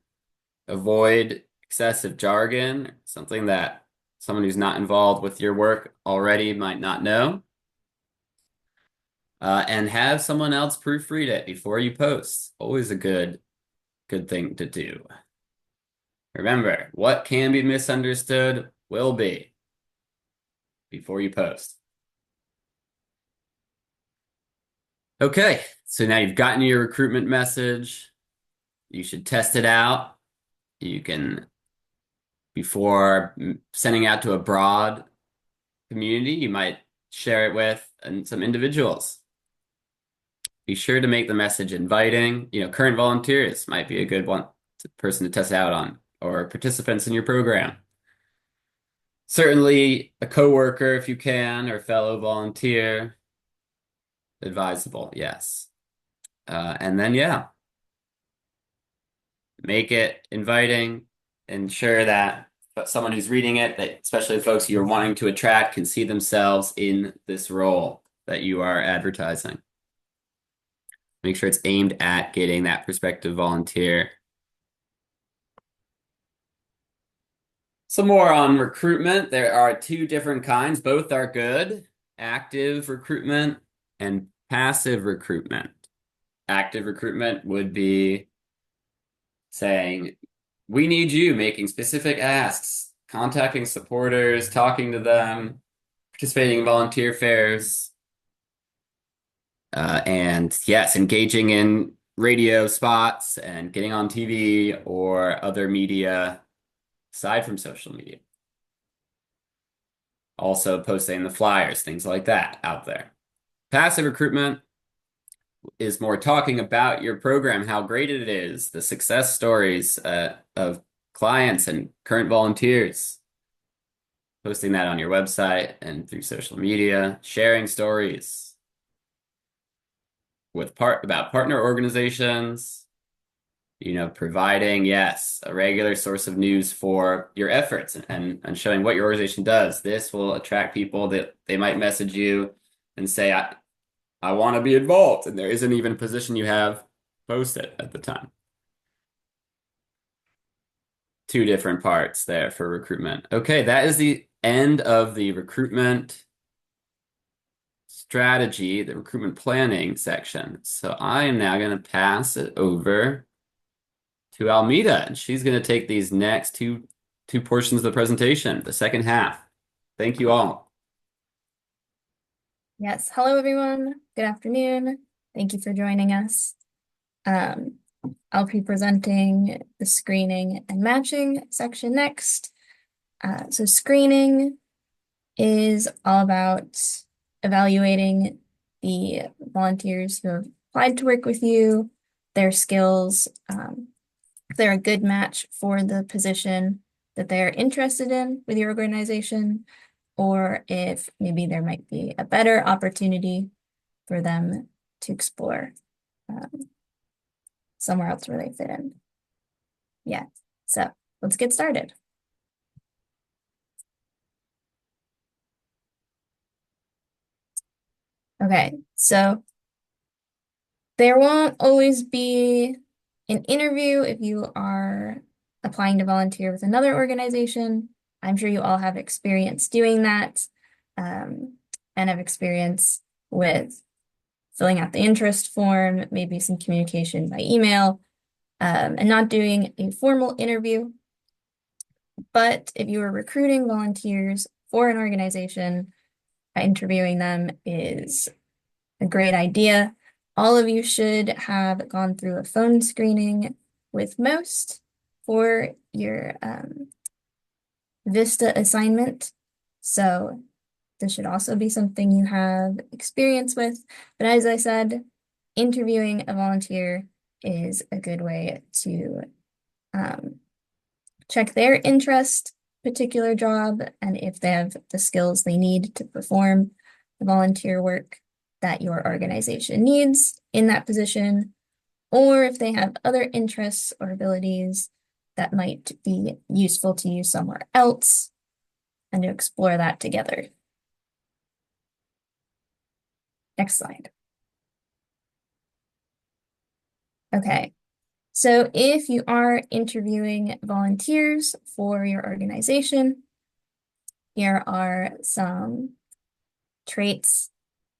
S1: avoid excessive jargon, something that someone who's not involved with your work already might not know. And have someone else proofread it before you post. Always a good thing to do. Remember, what can be misunderstood will be before you post. Okay, so now you've gotten your recruitment message. You should test it out. You can, before sending out to a broad community, you might share it with some individuals. Be sure to make the message inviting. Current volunteers might be a good person to test out on, or participants in your program. Certainly a coworker if you can, or fellow volunteer. Advisable, yes. And then, yeah, make it inviting. Ensure that someone who's reading it, that especially the folks you're wanting to attract, can see themselves in this role that you are advertising. Make sure it's aimed at getting that prospective volunteer. Some more on recruitment. There are two different kinds. Both are good. Active recruitment and passive recruitment. Active recruitment would be saying, we need you, making specific asks, contacting supporters, talking to them, participating in volunteer fairs, and yes, engaging in radio spots and getting on TV or other media aside from social media. Also posting the flyers, things like that out there. Passive recruitment is more talking about your program, how great it is, the success stories of clients and current volunteers, posting that on your website and through social media, sharing stories with about partner organizations, providing, yes, a regular source of news for your efforts and showing what your organization does. This will attract people that they might message you and say, I want to be involved. And there isn't even a position you have posted at the time. Two different parts there for recruitment. Okay, that is the end of the recruitment strategy, the recruitment planning section. So I am now going to pass it over to Almeda, and she's going to take these next two portions of the presentation, the second half. Thank you all.
S2: Yes, hello everyone. Good afternoon. Thank you for joining us. I'll be presenting the screening and matching section next. So screening is all about evaluating the volunteers who have applied to work with you, their skills, if they're a good match for the position that they're interested in with your organization, or if maybe there might be a better opportunity for them to explore somewhere else where they fit in. Yeah, so let's get started. Okay, so there won't always be an interview if you are applying to volunteer with another organization. I'm sure you all have experience doing that, and have experience with filling out the interest form, maybe some communication by email, and not doing a formal interview. But if you are recruiting volunteers for an organization, interviewing them is a great idea. All of you should have gone through a phone screening with MOST for your VISTA assignment. So this should also be something you have experience with. But as I said, interviewing a volunteer is a good way to check their interest, particular job, and if they have the skills they need to perform the volunteer work that your organization needs in that position, or if they have other interests or abilities that might be useful to you somewhere else, and to explore that together. Next slide. Okay, so if you are interviewing volunteers for your organization, here are some traits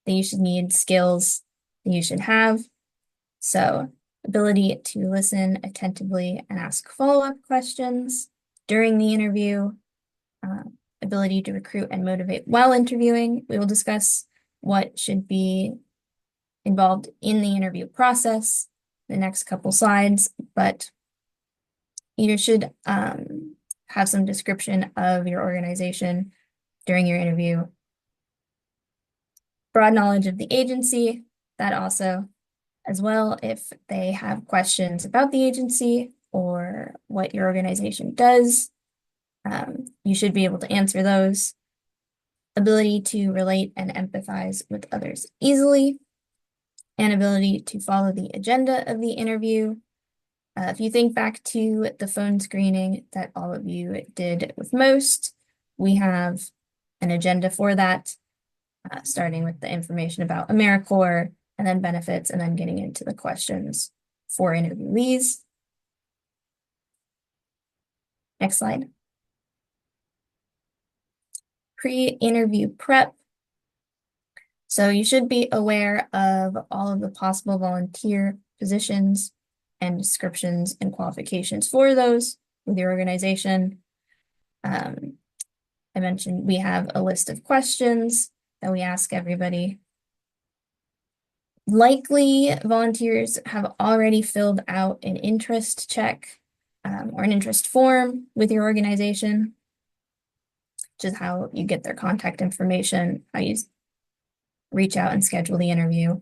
S2: that you should need, skills that you should have. So, ability to listen attentively and ask follow-up questions during the interview, ability to recruit and motivate while interviewing. We will discuss what should be involved in the interview process the next couple slides, but you should have some description of your organization during your interview. Broad knowledge of the agency, that also, as well, if they have questions about the agency or what your organization does, you should be able to answer those. Ability to relate and empathize with others easily, and ability to follow the agenda of the interview. If you think back to the phone screening that all of you did with MOST, we have an agenda for that, starting with the information about AmeriCorps, and then benefits, and then getting into the questions for interviewees. Next slide. Pre-interview prep. So you should be aware of all of the possible volunteer positions and descriptions and qualifications for those with your organization. I mentioned we have a list of questions that we ask everybody. Likely volunteers have already filled out an interest check or an interest form with your organization, which is how you get their contact information, how you reach out and schedule the interview.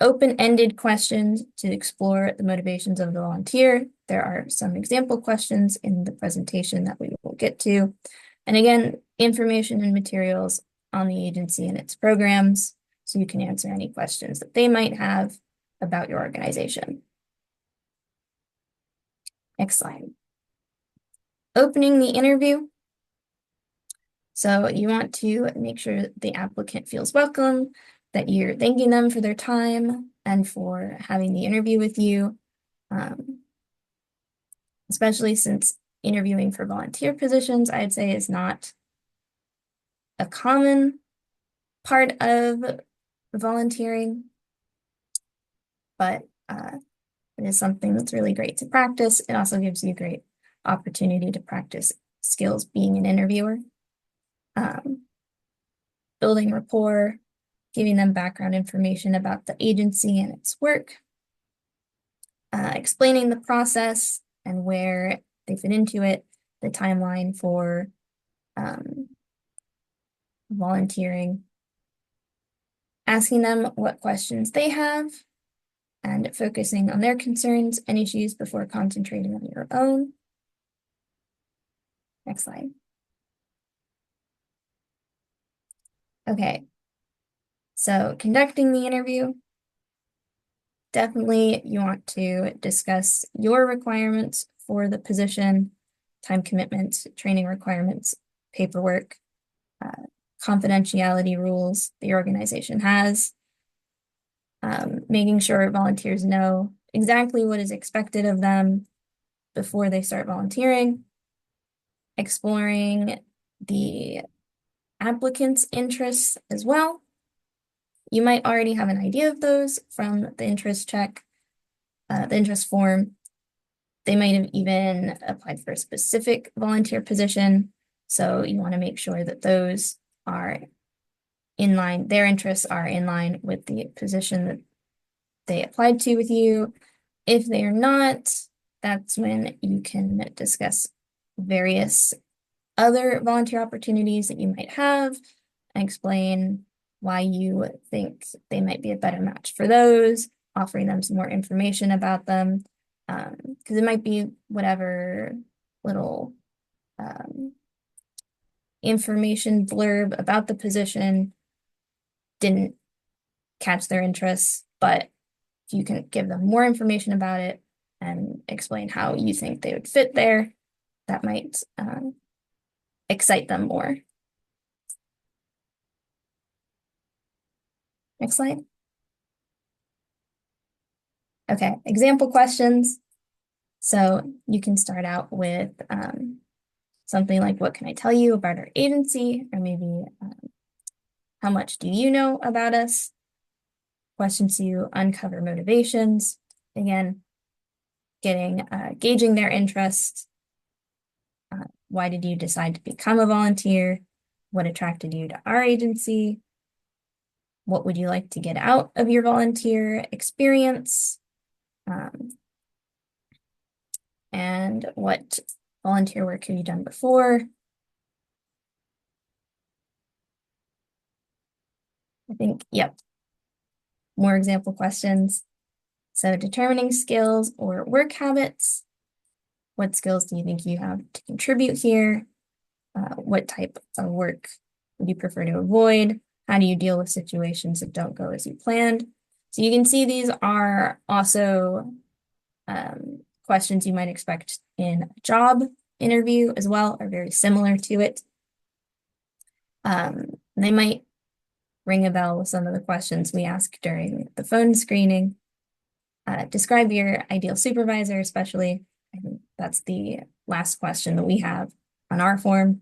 S2: Open-ended questions to explore the motivations of the volunteer. There are some example questions in the presentation that we will get to. And again, information and materials on the agency and its programs, so you can answer any questions that they might have about your organization. Next slide. Opening the interview. So you want to make sure the applicant feels welcome, that you're thanking them for their time and for having the interview with you, especially since interviewing for volunteer positions, I'd say, is not a common part of volunteering, but it is something that's really great to practice. It also gives you a great opportunity to practice skills being an interviewer, building rapport, giving them background information about the agency and its work, explaining the process and where they fit into it, the timeline for volunteering, asking them what questions they have, and focusing on their concerns and issues before concentrating on your own. Next slide. Okay, so conducting the interview, definitely you want to discuss your requirements for the position, time commitments, training requirements, paperwork, confidentiality rules the organization has, making sure volunteers know exactly what is expected of them before they start volunteering, exploring the applicant's interests as well. You might already have an idea of those from the interest check, the interest form. They might have even applied for a specific volunteer position. So you want to make sure that those are in line, their interests are in line with the position that they applied to with you. If they are not, that's when you can discuss various other volunteer opportunities that you might have and explain why you think they might be a better match for those, offering them some more information about them, because it might be whatever little information blurb about the position didn't catch their interests, but if you can give them more information about it and explain how you think they would fit there, that might excite them more. Next slide. Okay, example questions. So you can start out with something like, what can I tell you about our agency? Or maybe, how much do you know about us? Questions to uncover motivations. Again, gauging their interest. Why did you decide to become a volunteer? What attracted you to our agency? What would you like to get out of your volunteer experience? And what volunteer work have you done before? I think, yep, more example questions. So determining skills or work habits. What skills do you think you have to contribute here? What type of work would you prefer to avoid? How do you deal with situations that don't go as you planned? So you can see these are also questions you might expect in a job interview as well, are very similar to it. They might ring a bell with some of the questions we ask during the phone screening. Describe your ideal supervisor, especially. I think that's the last question that we have on our form.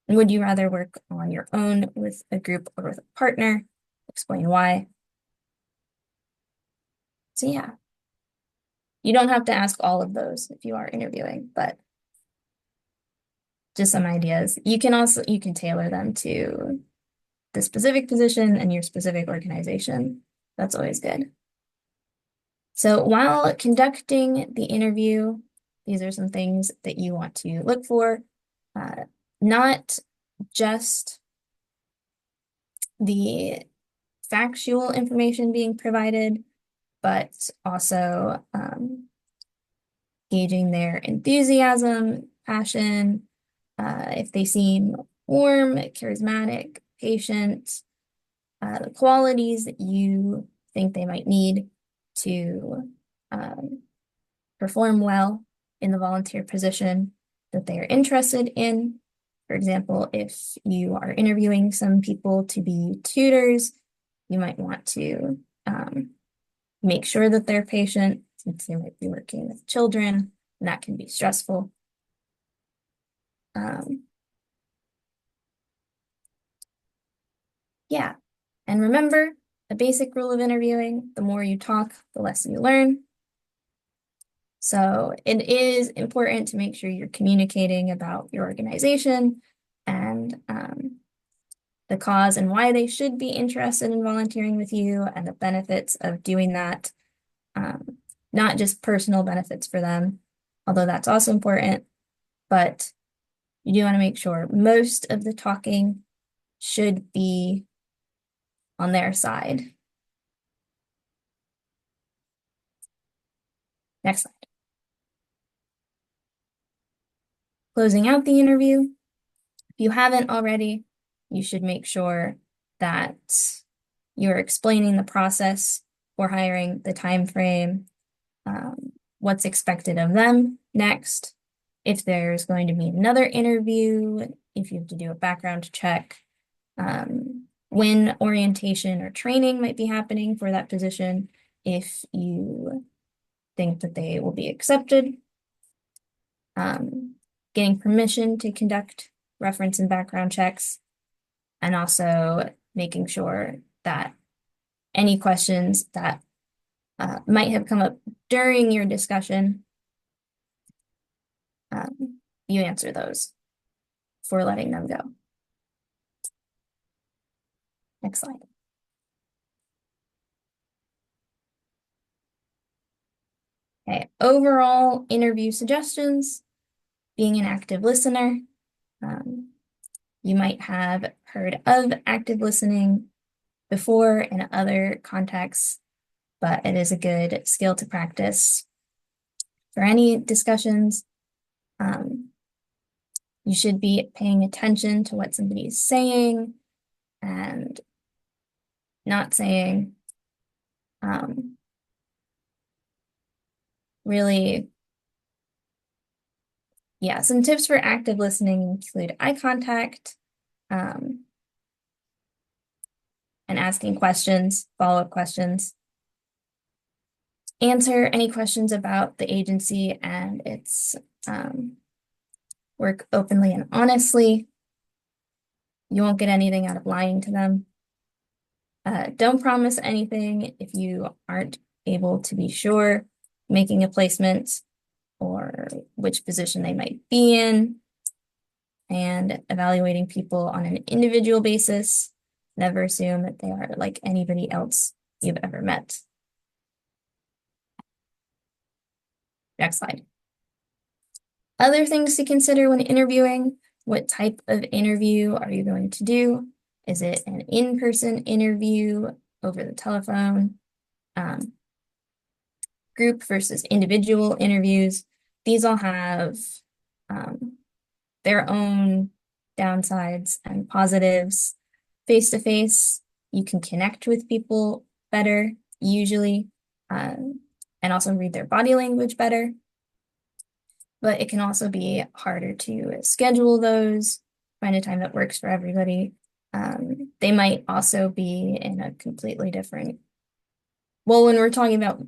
S2: Would you rather work on your own, with a group, or with a partner? Explain why. So yeah, you don't have to ask all of those if you are interviewing, but just some ideas. You can tailor them to the specific position and your specific organization. That's always good. So while conducting the interview, these are some things that you want to look for. Not just the factual information being provided, but also gauging their enthusiasm, passion, if they seem warm, charismatic, patient, the qualities that you think they might need to perform well in the volunteer position that they are interested in. For example, if you are interviewing some people to be tutors, you might want to make sure that they're patient, since they might be working with children, and that can be stressful. Yeah, and remember, a basic rule of interviewing: the more you talk, the less you learn. So it is important to make sure you're communicating about your organization and the cause and why they should be interested in volunteering with you, and the benefits of doing that. Not just personal benefits for them, although that's also important, but you do want to make sure most of the talking should be on their side. Next slide. Closing out the interview. If you haven't already, you should make sure that you're explaining the process for hiring, the time frame, what's expected of them next, if there's going to be another interview, if you have to do a background check, when orientation or training might be happening for that position, if you think that they will be accepted, getting permission to conduct reference and background checks, and also making sure that any questions that might have come up during your discussion, you answer those for letting them go. Next slide. Okay, overall interview suggestions: being an active listener. You might have heard of active listening before in other contexts, but it is a good skill to practice for any discussions. You should be paying attention to what somebody is saying and not saying. Really, yeah, some tips for active listening include eye contact, and asking questions, follow-up questions. Answer any questions about the agency and its work openly and honestly. You won't get anything out of lying to them. Don't promise anything if you aren't able to be sure. Making a placement or which position they might be in, and evaluating people on an individual basis. Never assume that they are like anybody else you've ever met. Next slide. Other things to consider when interviewing: what type of interview are you going to do? Is it an in-person interview, over the telephone, group versus individual interviews? These all have their own downsides and positives. Face-to-face, you can connect with people better, usually, and also read their body language better. But it can also be harder to schedule those, find a time that works for everybody. They might also be in a completely different, well, when we're talking about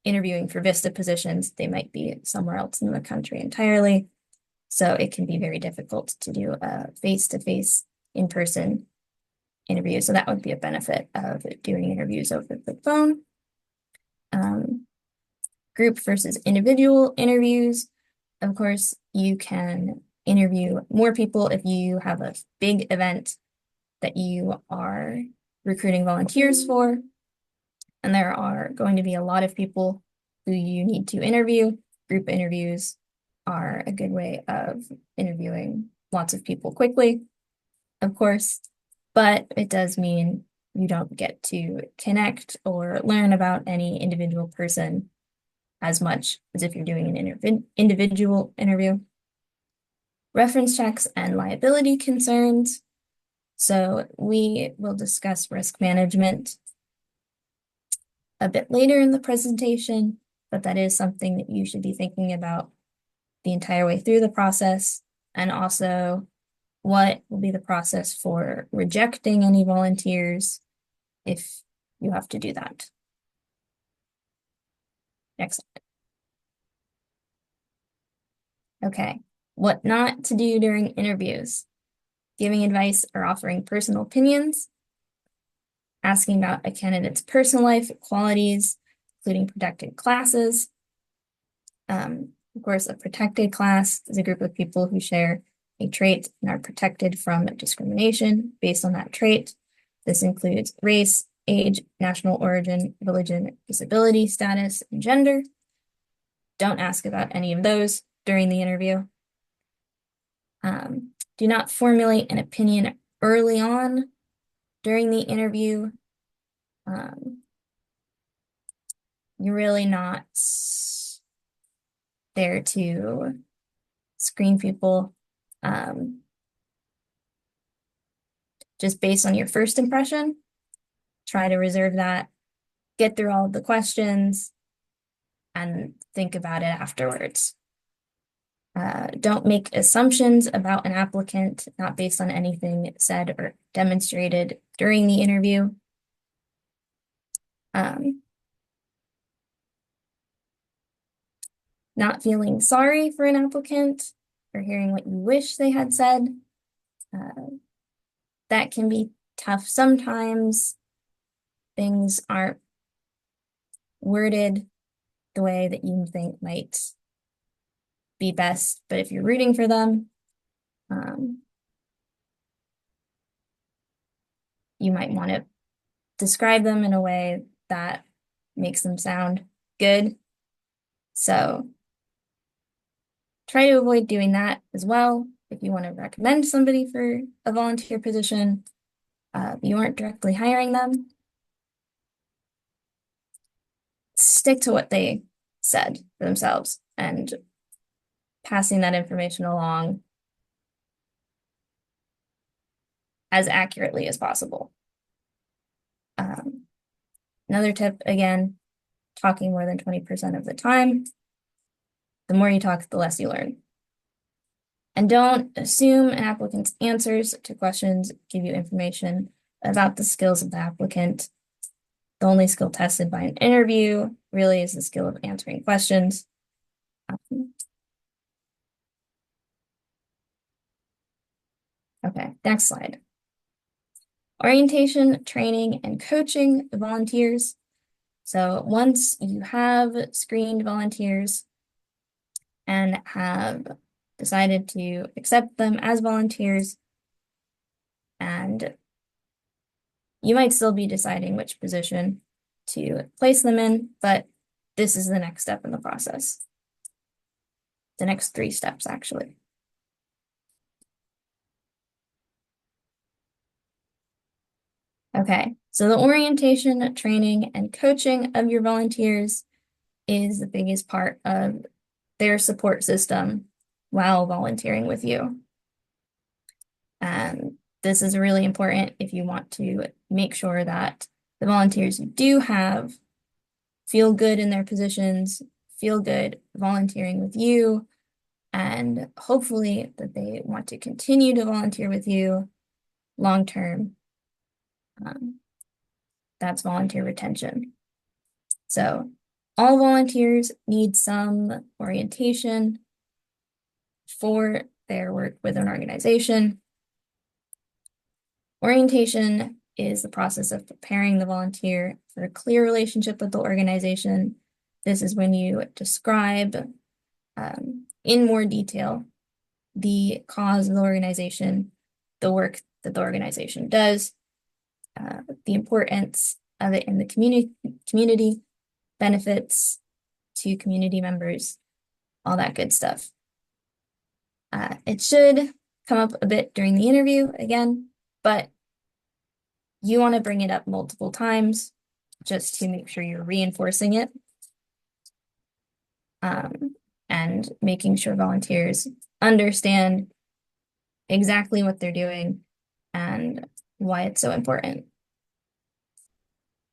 S2: interviewing for Vista positions, they might be somewhere else in the country entirely. So it can be very difficult to do a face-to-face in-person interview. So that would be a benefit of doing interviews over the phone. Group versus individual interviews. Of course, you can interview more people if you have a big event that you are recruiting volunteers for. And there are going to be a lot of people who you need to interview. Group interviews are a good way of interviewing lots of people quickly, of course, but it does mean you don't get to connect or learn about any individual person as much as if you're doing an individual interview. Reference checks and liability concerns. So we will discuss risk management a bit later in the presentation, but that is something that you should be thinking about the entire way through the process, and also what will be the process for rejecting any volunteers if you have to do that. Next slide. Okay, what not to do during interviews. Giving advice or offering personal opinions, asking about a candidate's personal life qualities, including protected classes. Of course, a protected class is a group of people who share a trait and are protected from discrimination based on that trait. This includes race, age, national origin, religion, disability status, and gender. Don't ask about any of those during the interview. Do not formulate an opinion early on during the interview. You're really not there to screen people just based on your first impression. Try to reserve that, get through all of the questions, and think about it afterwards. Don't make assumptions about an applicant not based on anything said or demonstrated during the interview. Not feeling sorry for an applicant or hearing what you wish they had said. That can be tough sometimes. Things aren't worded the way that you think might be best, but if you're rooting for them, you might want to describe them in a way that makes them sound good. So try to avoid doing that as well. If you want to recommend somebody for a volunteer position, you aren't directly hiring them, stick to what they said for themselves and passing that information along as accurately as possible. Another tip, again, talking more than 20% of the time. The more you talk, the less you learn. And don't assume an applicant's answers to questions give you information about the skills of the applicant. The only skill tested by an interview really is the skill of answering questions. Okay, next slide. Orientation, training, and coaching volunteers. So once you have screened volunteers and have decided to accept them as volunteers, and you might still be deciding which position to place them in, but this is the next step in the process. The next 3 steps, actually. Okay, so the orientation, training, and coaching of your volunteers is the biggest part of their support system while volunteering with you. And this is really important if you want to make sure that the volunteers you do have feel good in their positions, feel good volunteering with you, and hopefully that they want to continue to volunteer with you long term. Um, that's volunteer retention. So all volunteers need some orientation for their work with an organization. Orientation is the process of preparing the volunteer for a clear relationship with the organization. This is when you describe in more detail the cause of the organization, the work that the organization does, the importance of it in the community, benefits to community members, all that good stuff. It should come up a bit during the interview again, but you want to bring it up multiple times just to make sure you're reinforcing it, and making sure volunteers understand exactly what they're doing and why it's so important.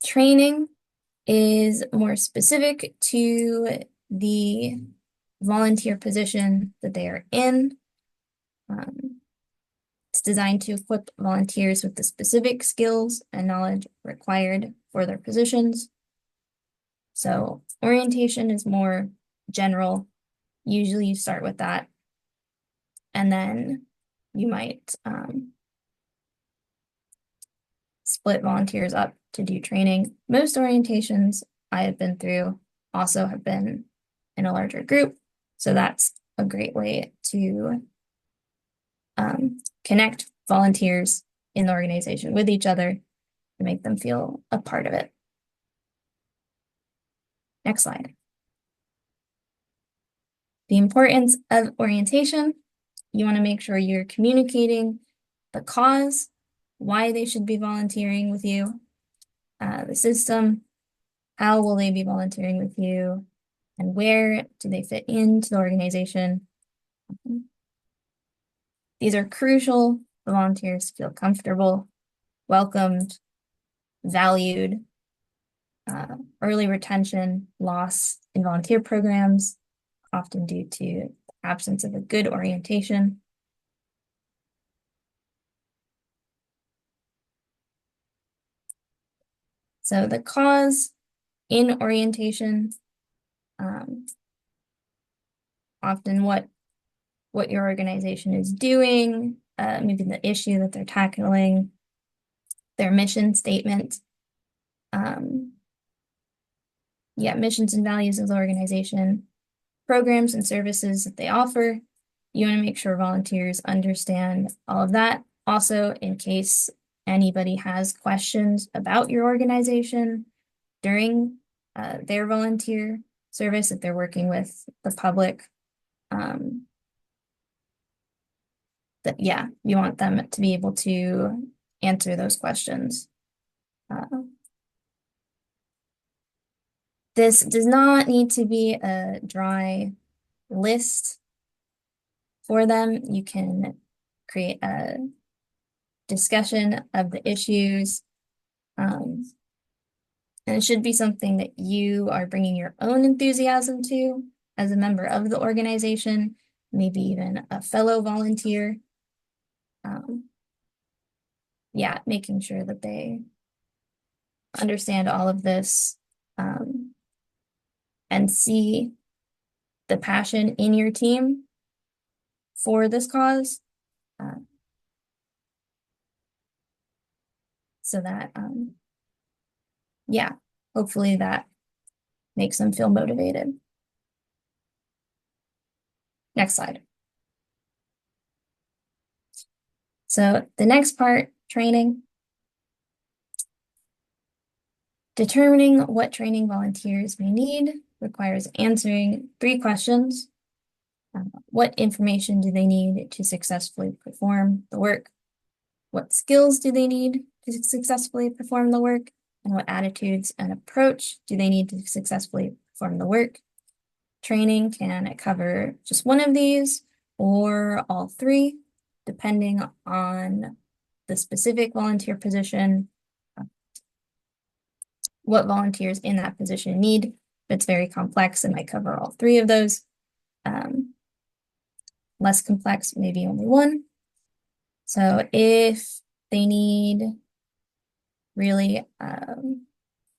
S2: Training is more specific to the volunteer position that they are in. It's designed to equip volunteers with the specific skills and knowledge required for their positions. So orientation is more general. Usually you start with that, and then you might split volunteers up to do training. Most orientations I have been through also have been in a larger group. So that's a great way to connect volunteers in the organization with each other to make them feel a part of it. Next slide. The importance of orientation. You want to make sure you're communicating the cause, why they should be volunteering with you, the system, how will they be volunteering with you, and where do they fit into the organization. These are crucial for volunteers to feel comfortable, welcomed, valued. Early retention loss in volunteer programs, often due to the absence of a good orientation. So the cause in orientation, often what your organization is doing, maybe the issue that they're tackling, their mission statement, missions and values of the organization, programs and services that they offer. You want to make sure volunteers understand all of that. Also, in case anybody has questions about your organization during their volunteer service, if they're working with the public, you want them to be able to answer those questions. This does not need to be a dry list for them. You can create a discussion of the issues. And it should be something that you are bringing your own enthusiasm to as a member of the organization, maybe even a fellow volunteer. Making sure that they understand all of this, and see the passion in your team for this cause, so that hopefully that makes them feel motivated. Next slide. So the next part, training. Determining what training volunteers may need requires answering 3 questions. What information do they need to successfully perform the work? What skills do they need to successfully perform the work? And what attitudes and approach do they need to successfully perform the work? Training can cover just one of these or all 3, depending on the specific volunteer position, what volunteers in that position need. If it's very complex, it might cover all 3 of those. Less complex, maybe only one. So if they need really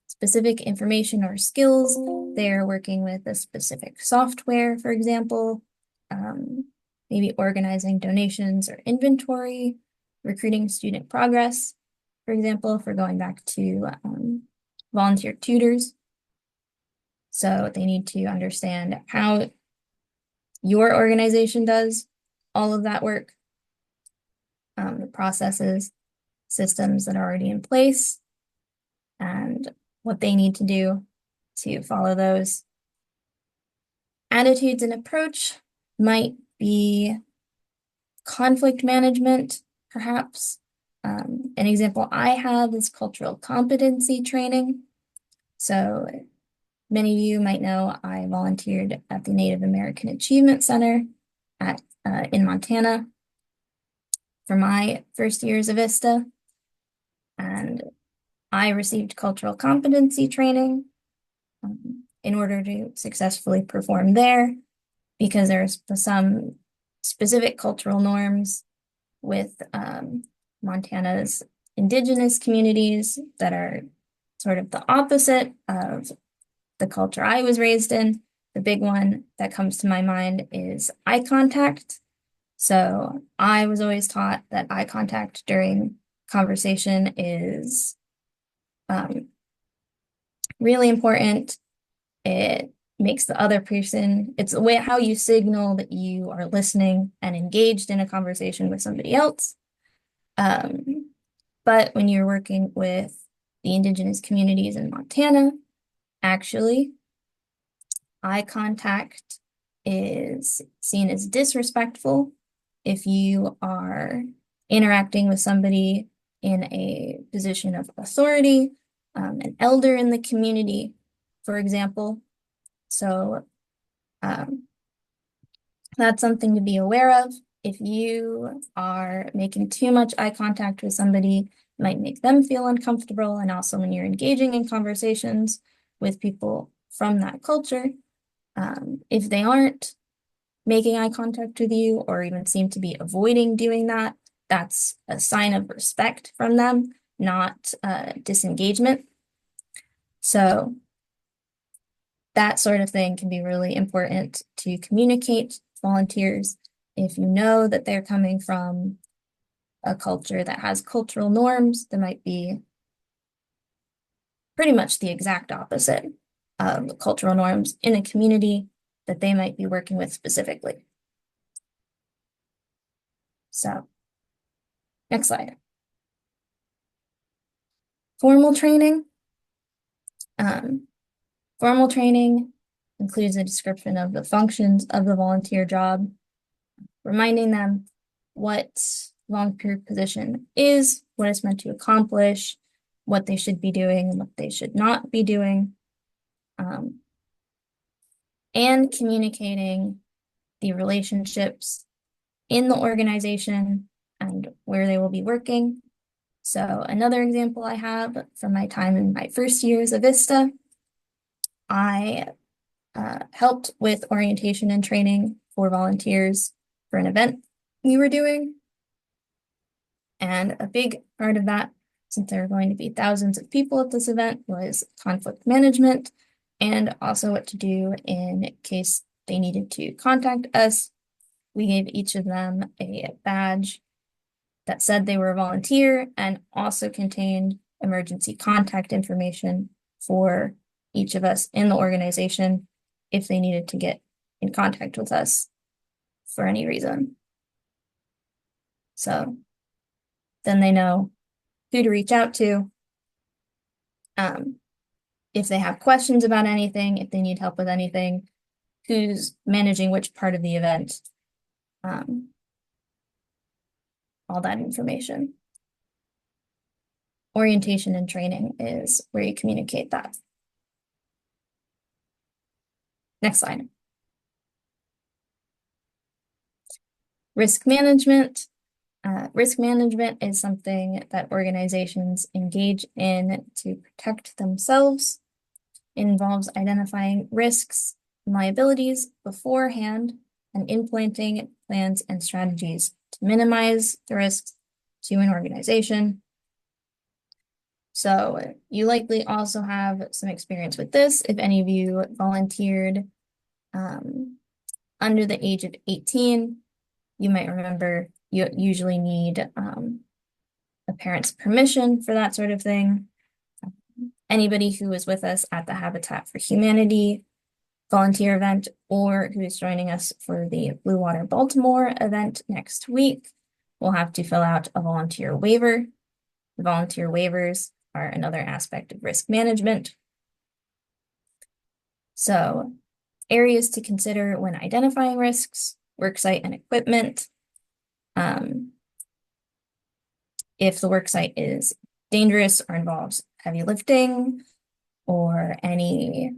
S2: specific information or skills. They're working with a specific software, for example, um, maybe organizing donations or inventory, recruiting student progress, for example, if we're going back to volunteer tutors. So they need to understand how your organization does all of that work, the processes, systems that are already in place, and what they need to do to follow those. Attitudes and approach might be conflict management, perhaps. An example I have is cultural competency training. So many of you might know I volunteered at the Native American Achievement Center in Montana for my first years of VISTA, and I received cultural competency training in order to successfully perform there because there's some specific cultural norms with Montana's indigenous communities that are sort of the opposite of the culture I was raised in. The big one that comes to my mind is eye contact. So I was always taught that eye contact during conversation is really important. It makes the other person, it's the way how you signal that you are listening and engaged in a conversation with somebody else. But when you're working with the indigenous communities in Montana, actually, eye contact is seen as disrespectful if you are interacting with somebody in a position of authority, an elder in the community, for example. So that's something to be aware of. If you are making too much eye contact with somebody, it might make them feel uncomfortable. And also when you're engaging in conversations with people from that culture, if they aren't making eye contact with you or even seem to be avoiding doing that, that's a sign of respect from them, not disengagement. So that sort of thing can be really important to communicate to volunteers. If you know that they're coming from a culture that has cultural norms that might be pretty much the exact opposite of the cultural norms in a community that they might be working with specifically. So, next slide. Formal training. Formal training includes a description of the functions of the volunteer job, reminding them what volunteer position is, what it's meant to accomplish, what they should be doing and what they should not be doing, and communicating the relationships in the organization and where they will be working. So another example I have from my time in my first years of VISTA, I helped with orientation and training for volunteers for an event we were doing. And a big part of that, since there are going to be thousands of people at this event, was conflict management and also what to do in case they needed to contact us. We gave each of them a badge that said they were a volunteer and also contained emergency contact information for each of us in the organization if they needed to get in contact with us for any reason. So then they know who to reach out to. If they have questions about anything, if they need help with anything, who's managing which part of the event, all that information. Orientation and training is where you communicate that. Next slide. Risk management. Risk management is something that organizations engage in to protect themselves. It involves identifying risks and liabilities beforehand and implementing plans and strategies to minimize the risks to an organization. So you likely also have some experience with this if any of you volunteered under the age of 18. You might remember you usually need a parent's permission for that sort of thing. Anybody who was with us at the Habitat for Humanity volunteer event or who is joining us for the Blue Water Baltimore event next week will have to fill out a volunteer waiver. The volunteer waivers are another aspect of risk management. So areas to consider when identifying risks, worksite and equipment. If the worksite is dangerous or involves heavy lifting or any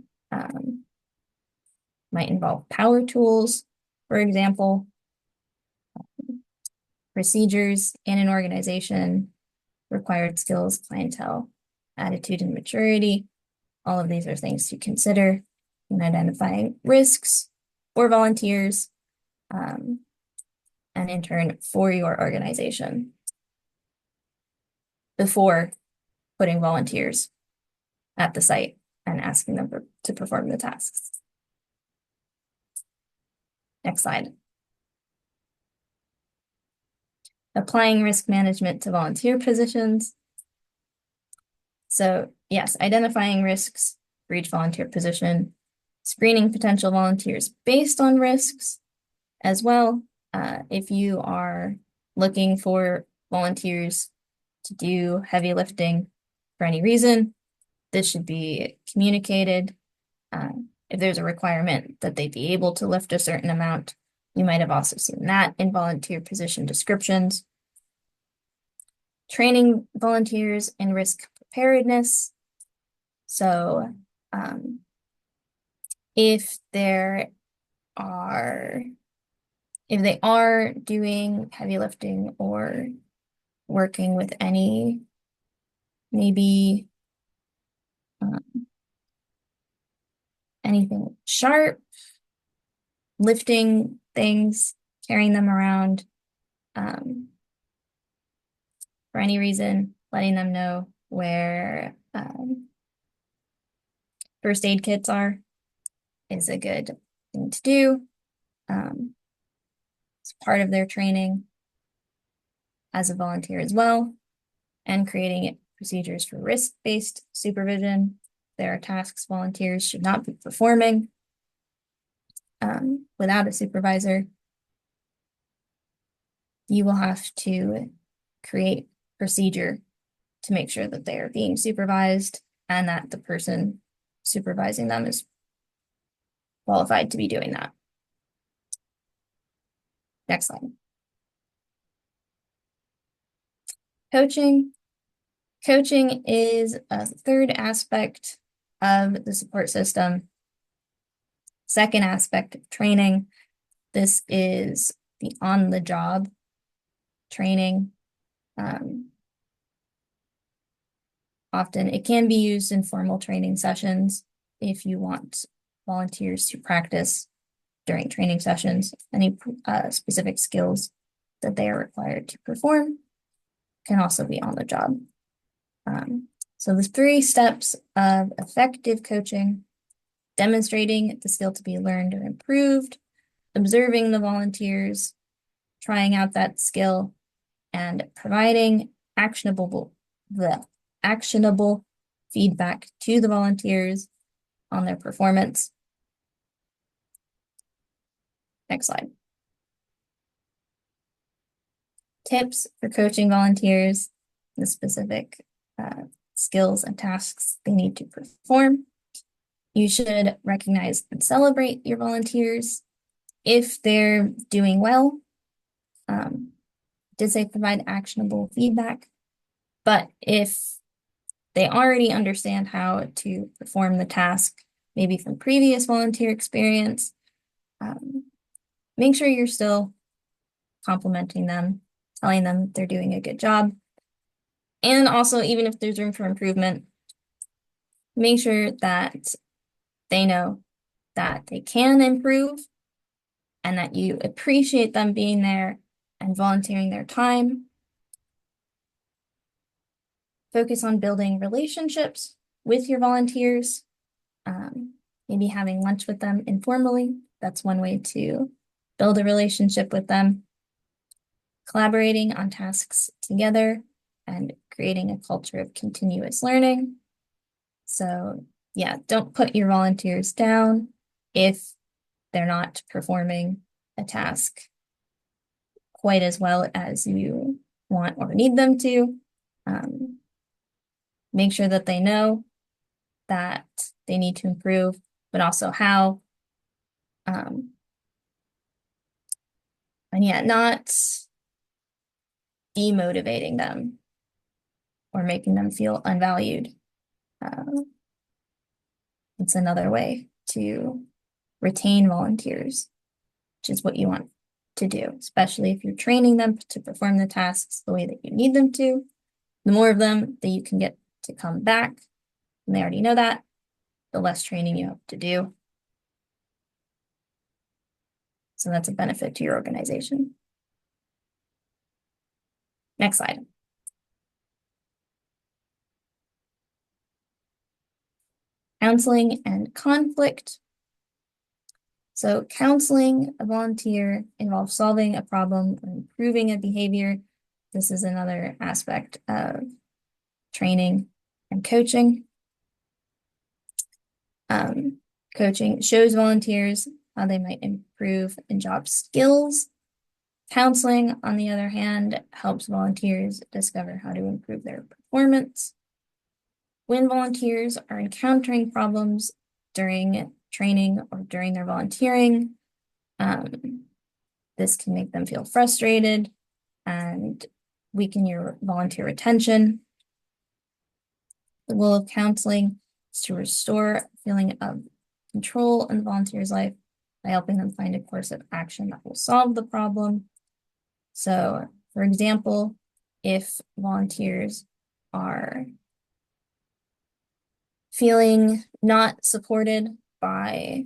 S2: might involve power tools, for example, procedures in an organization, required skills, clientele, attitude, and maturity. All of these are things to consider in identifying risks for volunteers and in turn for your organization before putting volunteers at the site and asking them to perform the tasks. Next slide. Applying risk management to volunteer positions. So yes, identifying risks for each volunteer position, screening potential volunteers based on risks as well. If you are looking for volunteers to do heavy lifting for any reason, this should be communicated. If there's a requirement that they be able to lift a certain amount, you might have also seen that in volunteer position descriptions. Training volunteers in risk preparedness. So if they are doing heavy lifting or working with any maybe anything sharp, lifting things, carrying them around for any reason, letting them know where first aid kits are is a good thing to do. It's part of their training as a volunteer as well, and creating procedures for risk-based supervision. There are tasks volunteers should not be performing without a supervisor. You will have to create procedure to make sure that they are being supervised and that the person supervising them is qualified to be doing that. Next slide. Coaching. Coaching is a third aspect of the support system. Second aspect of training. This is the on-the-job training. Often it can be used in formal training sessions if you want volunteers to practice during training sessions any specific skills that they are required to perform can also be on the job. So the 3 steps of effective coaching: demonstrating the skill to be learned or improved, observing the volunteers, trying out that skill, and providing actionable feedback to the volunteers on their performance. Next slide. Tips for coaching volunteers, the specific skills and tasks they need to perform. You should recognize and celebrate your volunteers if they're doing well. Did say provide actionable feedback, but if they already understand how to perform the task, maybe from previous volunteer experience, make sure you're still complimenting them, telling them they're doing a good job. And also, even if there's room for improvement, make sure that they know that they can improve and that you appreciate them being there and volunteering their time. focus on building relationships with your volunteers, maybe having lunch with them informally. That's one way to build a relationship with them. Collaborating on tasks together and creating a culture of continuous learning. So yeah, don't put your volunteers down if they're not performing a task quite as well as you want or need them to. Um, Make sure that they know that they need to improve, but also how. Um, and yeah, not demotivating them or making them feel unvalued. It's another way to retain volunteers, which is what you want to do, especially if you're training them to perform the tasks the way that you need them to. The more of them that you can get to come back, and they already know that, the less training you have to do. So that's a benefit to your organization. Next slide. Counseling and conflict. So counseling a volunteer involves solving a problem or improving a behavior. This is another aspect of training and coaching. Coaching shows volunteers how they might improve in job skills. Counseling, on the other hand, helps volunteers discover how to improve their performance. When volunteers are encountering problems during training or during their volunteering, this can make them feel frustrated and weaken your volunteer retention. The goal of counseling is to restore a feeling of control in the volunteer's life by helping them find a course of action that will solve the problem. So, for example, if volunteers are feeling not supported by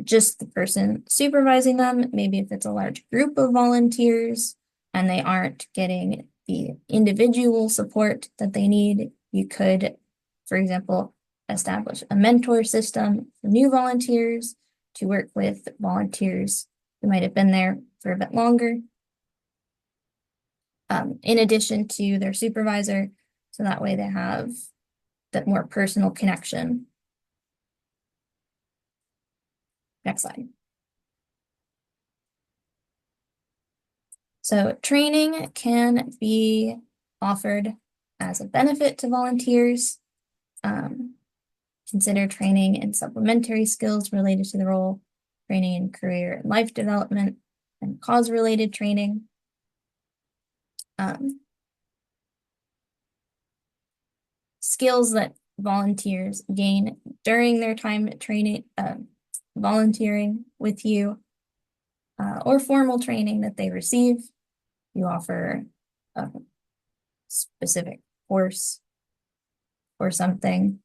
S2: just the person supervising them, maybe if it's a large group of volunteers and they aren't getting the individual support that they need, you could, for example, establish a mentor system for new volunteers to work with volunteers who might have been there for a bit longer, in addition to their supervisor, so that way they have that more personal connection. Next slide. So training can be offered as a benefit to volunteers. Consider training in supplementary skills related to the role, training in career and life development, and cause-related training. Skills that volunteers gain during their time training, volunteering with you, or formal training that they receive. You offer a specific course or something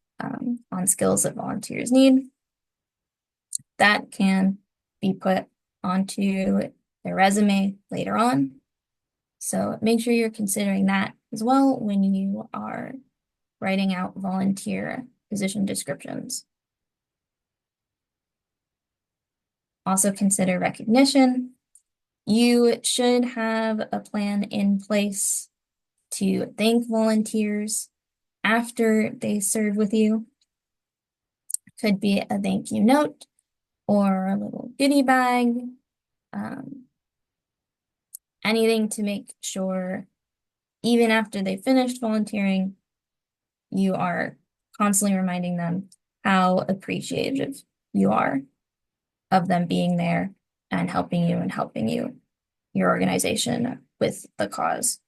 S2: on skills that volunteers need. That can be put onto their resume later on. So make sure you're considering that as well when you are writing out volunteer position descriptions. Also consider recognition. You should have a plan in place to thank volunteers after they serve with you. Could be a thank you note or a little goodie bag, anything to make sure, even after they finished volunteering, you are constantly reminding them how appreciative you are of them being there and helping you, your organization with the cause.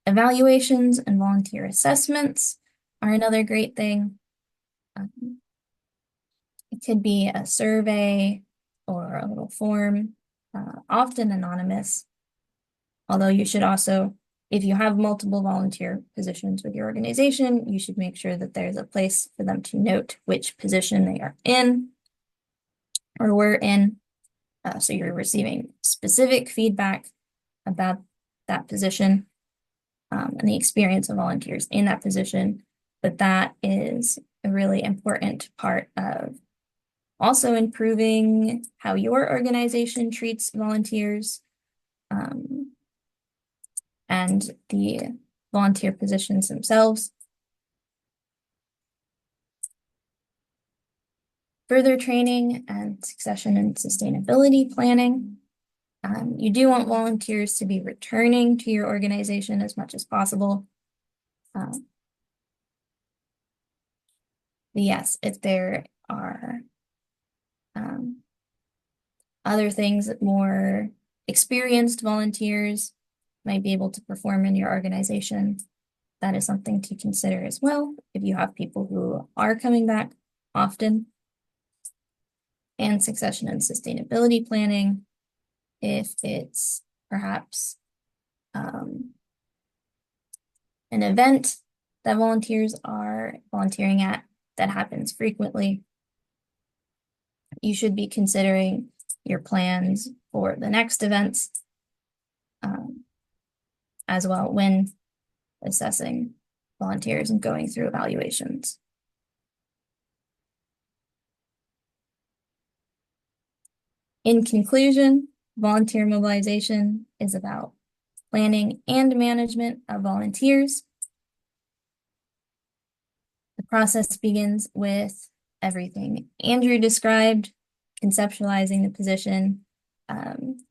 S2: Evaluations and volunteer assessments are another great thing. It could be a survey or a little form, often anonymous. Although you should also, if you have multiple volunteer positions with your organization, you should make sure that there's a place for them to note which position they are in or were in. So you're receiving specific feedback about that position. and the experience of volunteers in that position. But that is a really important part of also improving how your organization treats volunteers, um, and the volunteer positions themselves. Further training and succession and sustainability planning. You do want volunteers to be returning to your organization as much as possible. Um, but yes, if there are um, other things that more experienced volunteers might be able to perform in your organization, that is something to consider as well if you have people who are coming back often. And succession and sustainability planning, if it's perhaps an event that volunteers are volunteering at that happens frequently, you should be considering your plans for the next events as well when assessing volunteers and going through evaluations. In conclusion, volunteer mobilization is about planning and management of volunteers. The process begins with everything Andrew described, conceptualizing the position,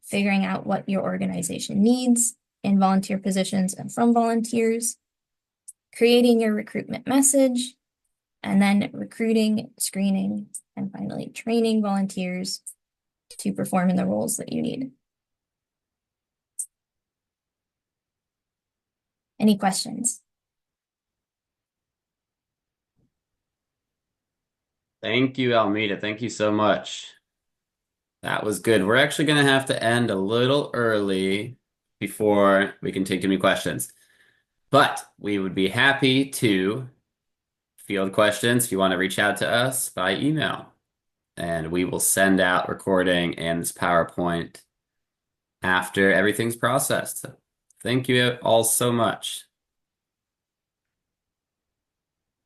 S2: figuring out what your organization needs in volunteer positions and from volunteers, creating your recruitment message, and then recruiting, screening, and finally training volunteers to perform in the roles that you need. Any questions?
S1: Thank you, Almeda. Thank you so much. That was good. We're actually going to have to end a little early before we can take too many questions. But we would be happy to field questions if you want to reach out to us by email. And we will send out recording and this PowerPoint after everything's processed. Thank you all so much.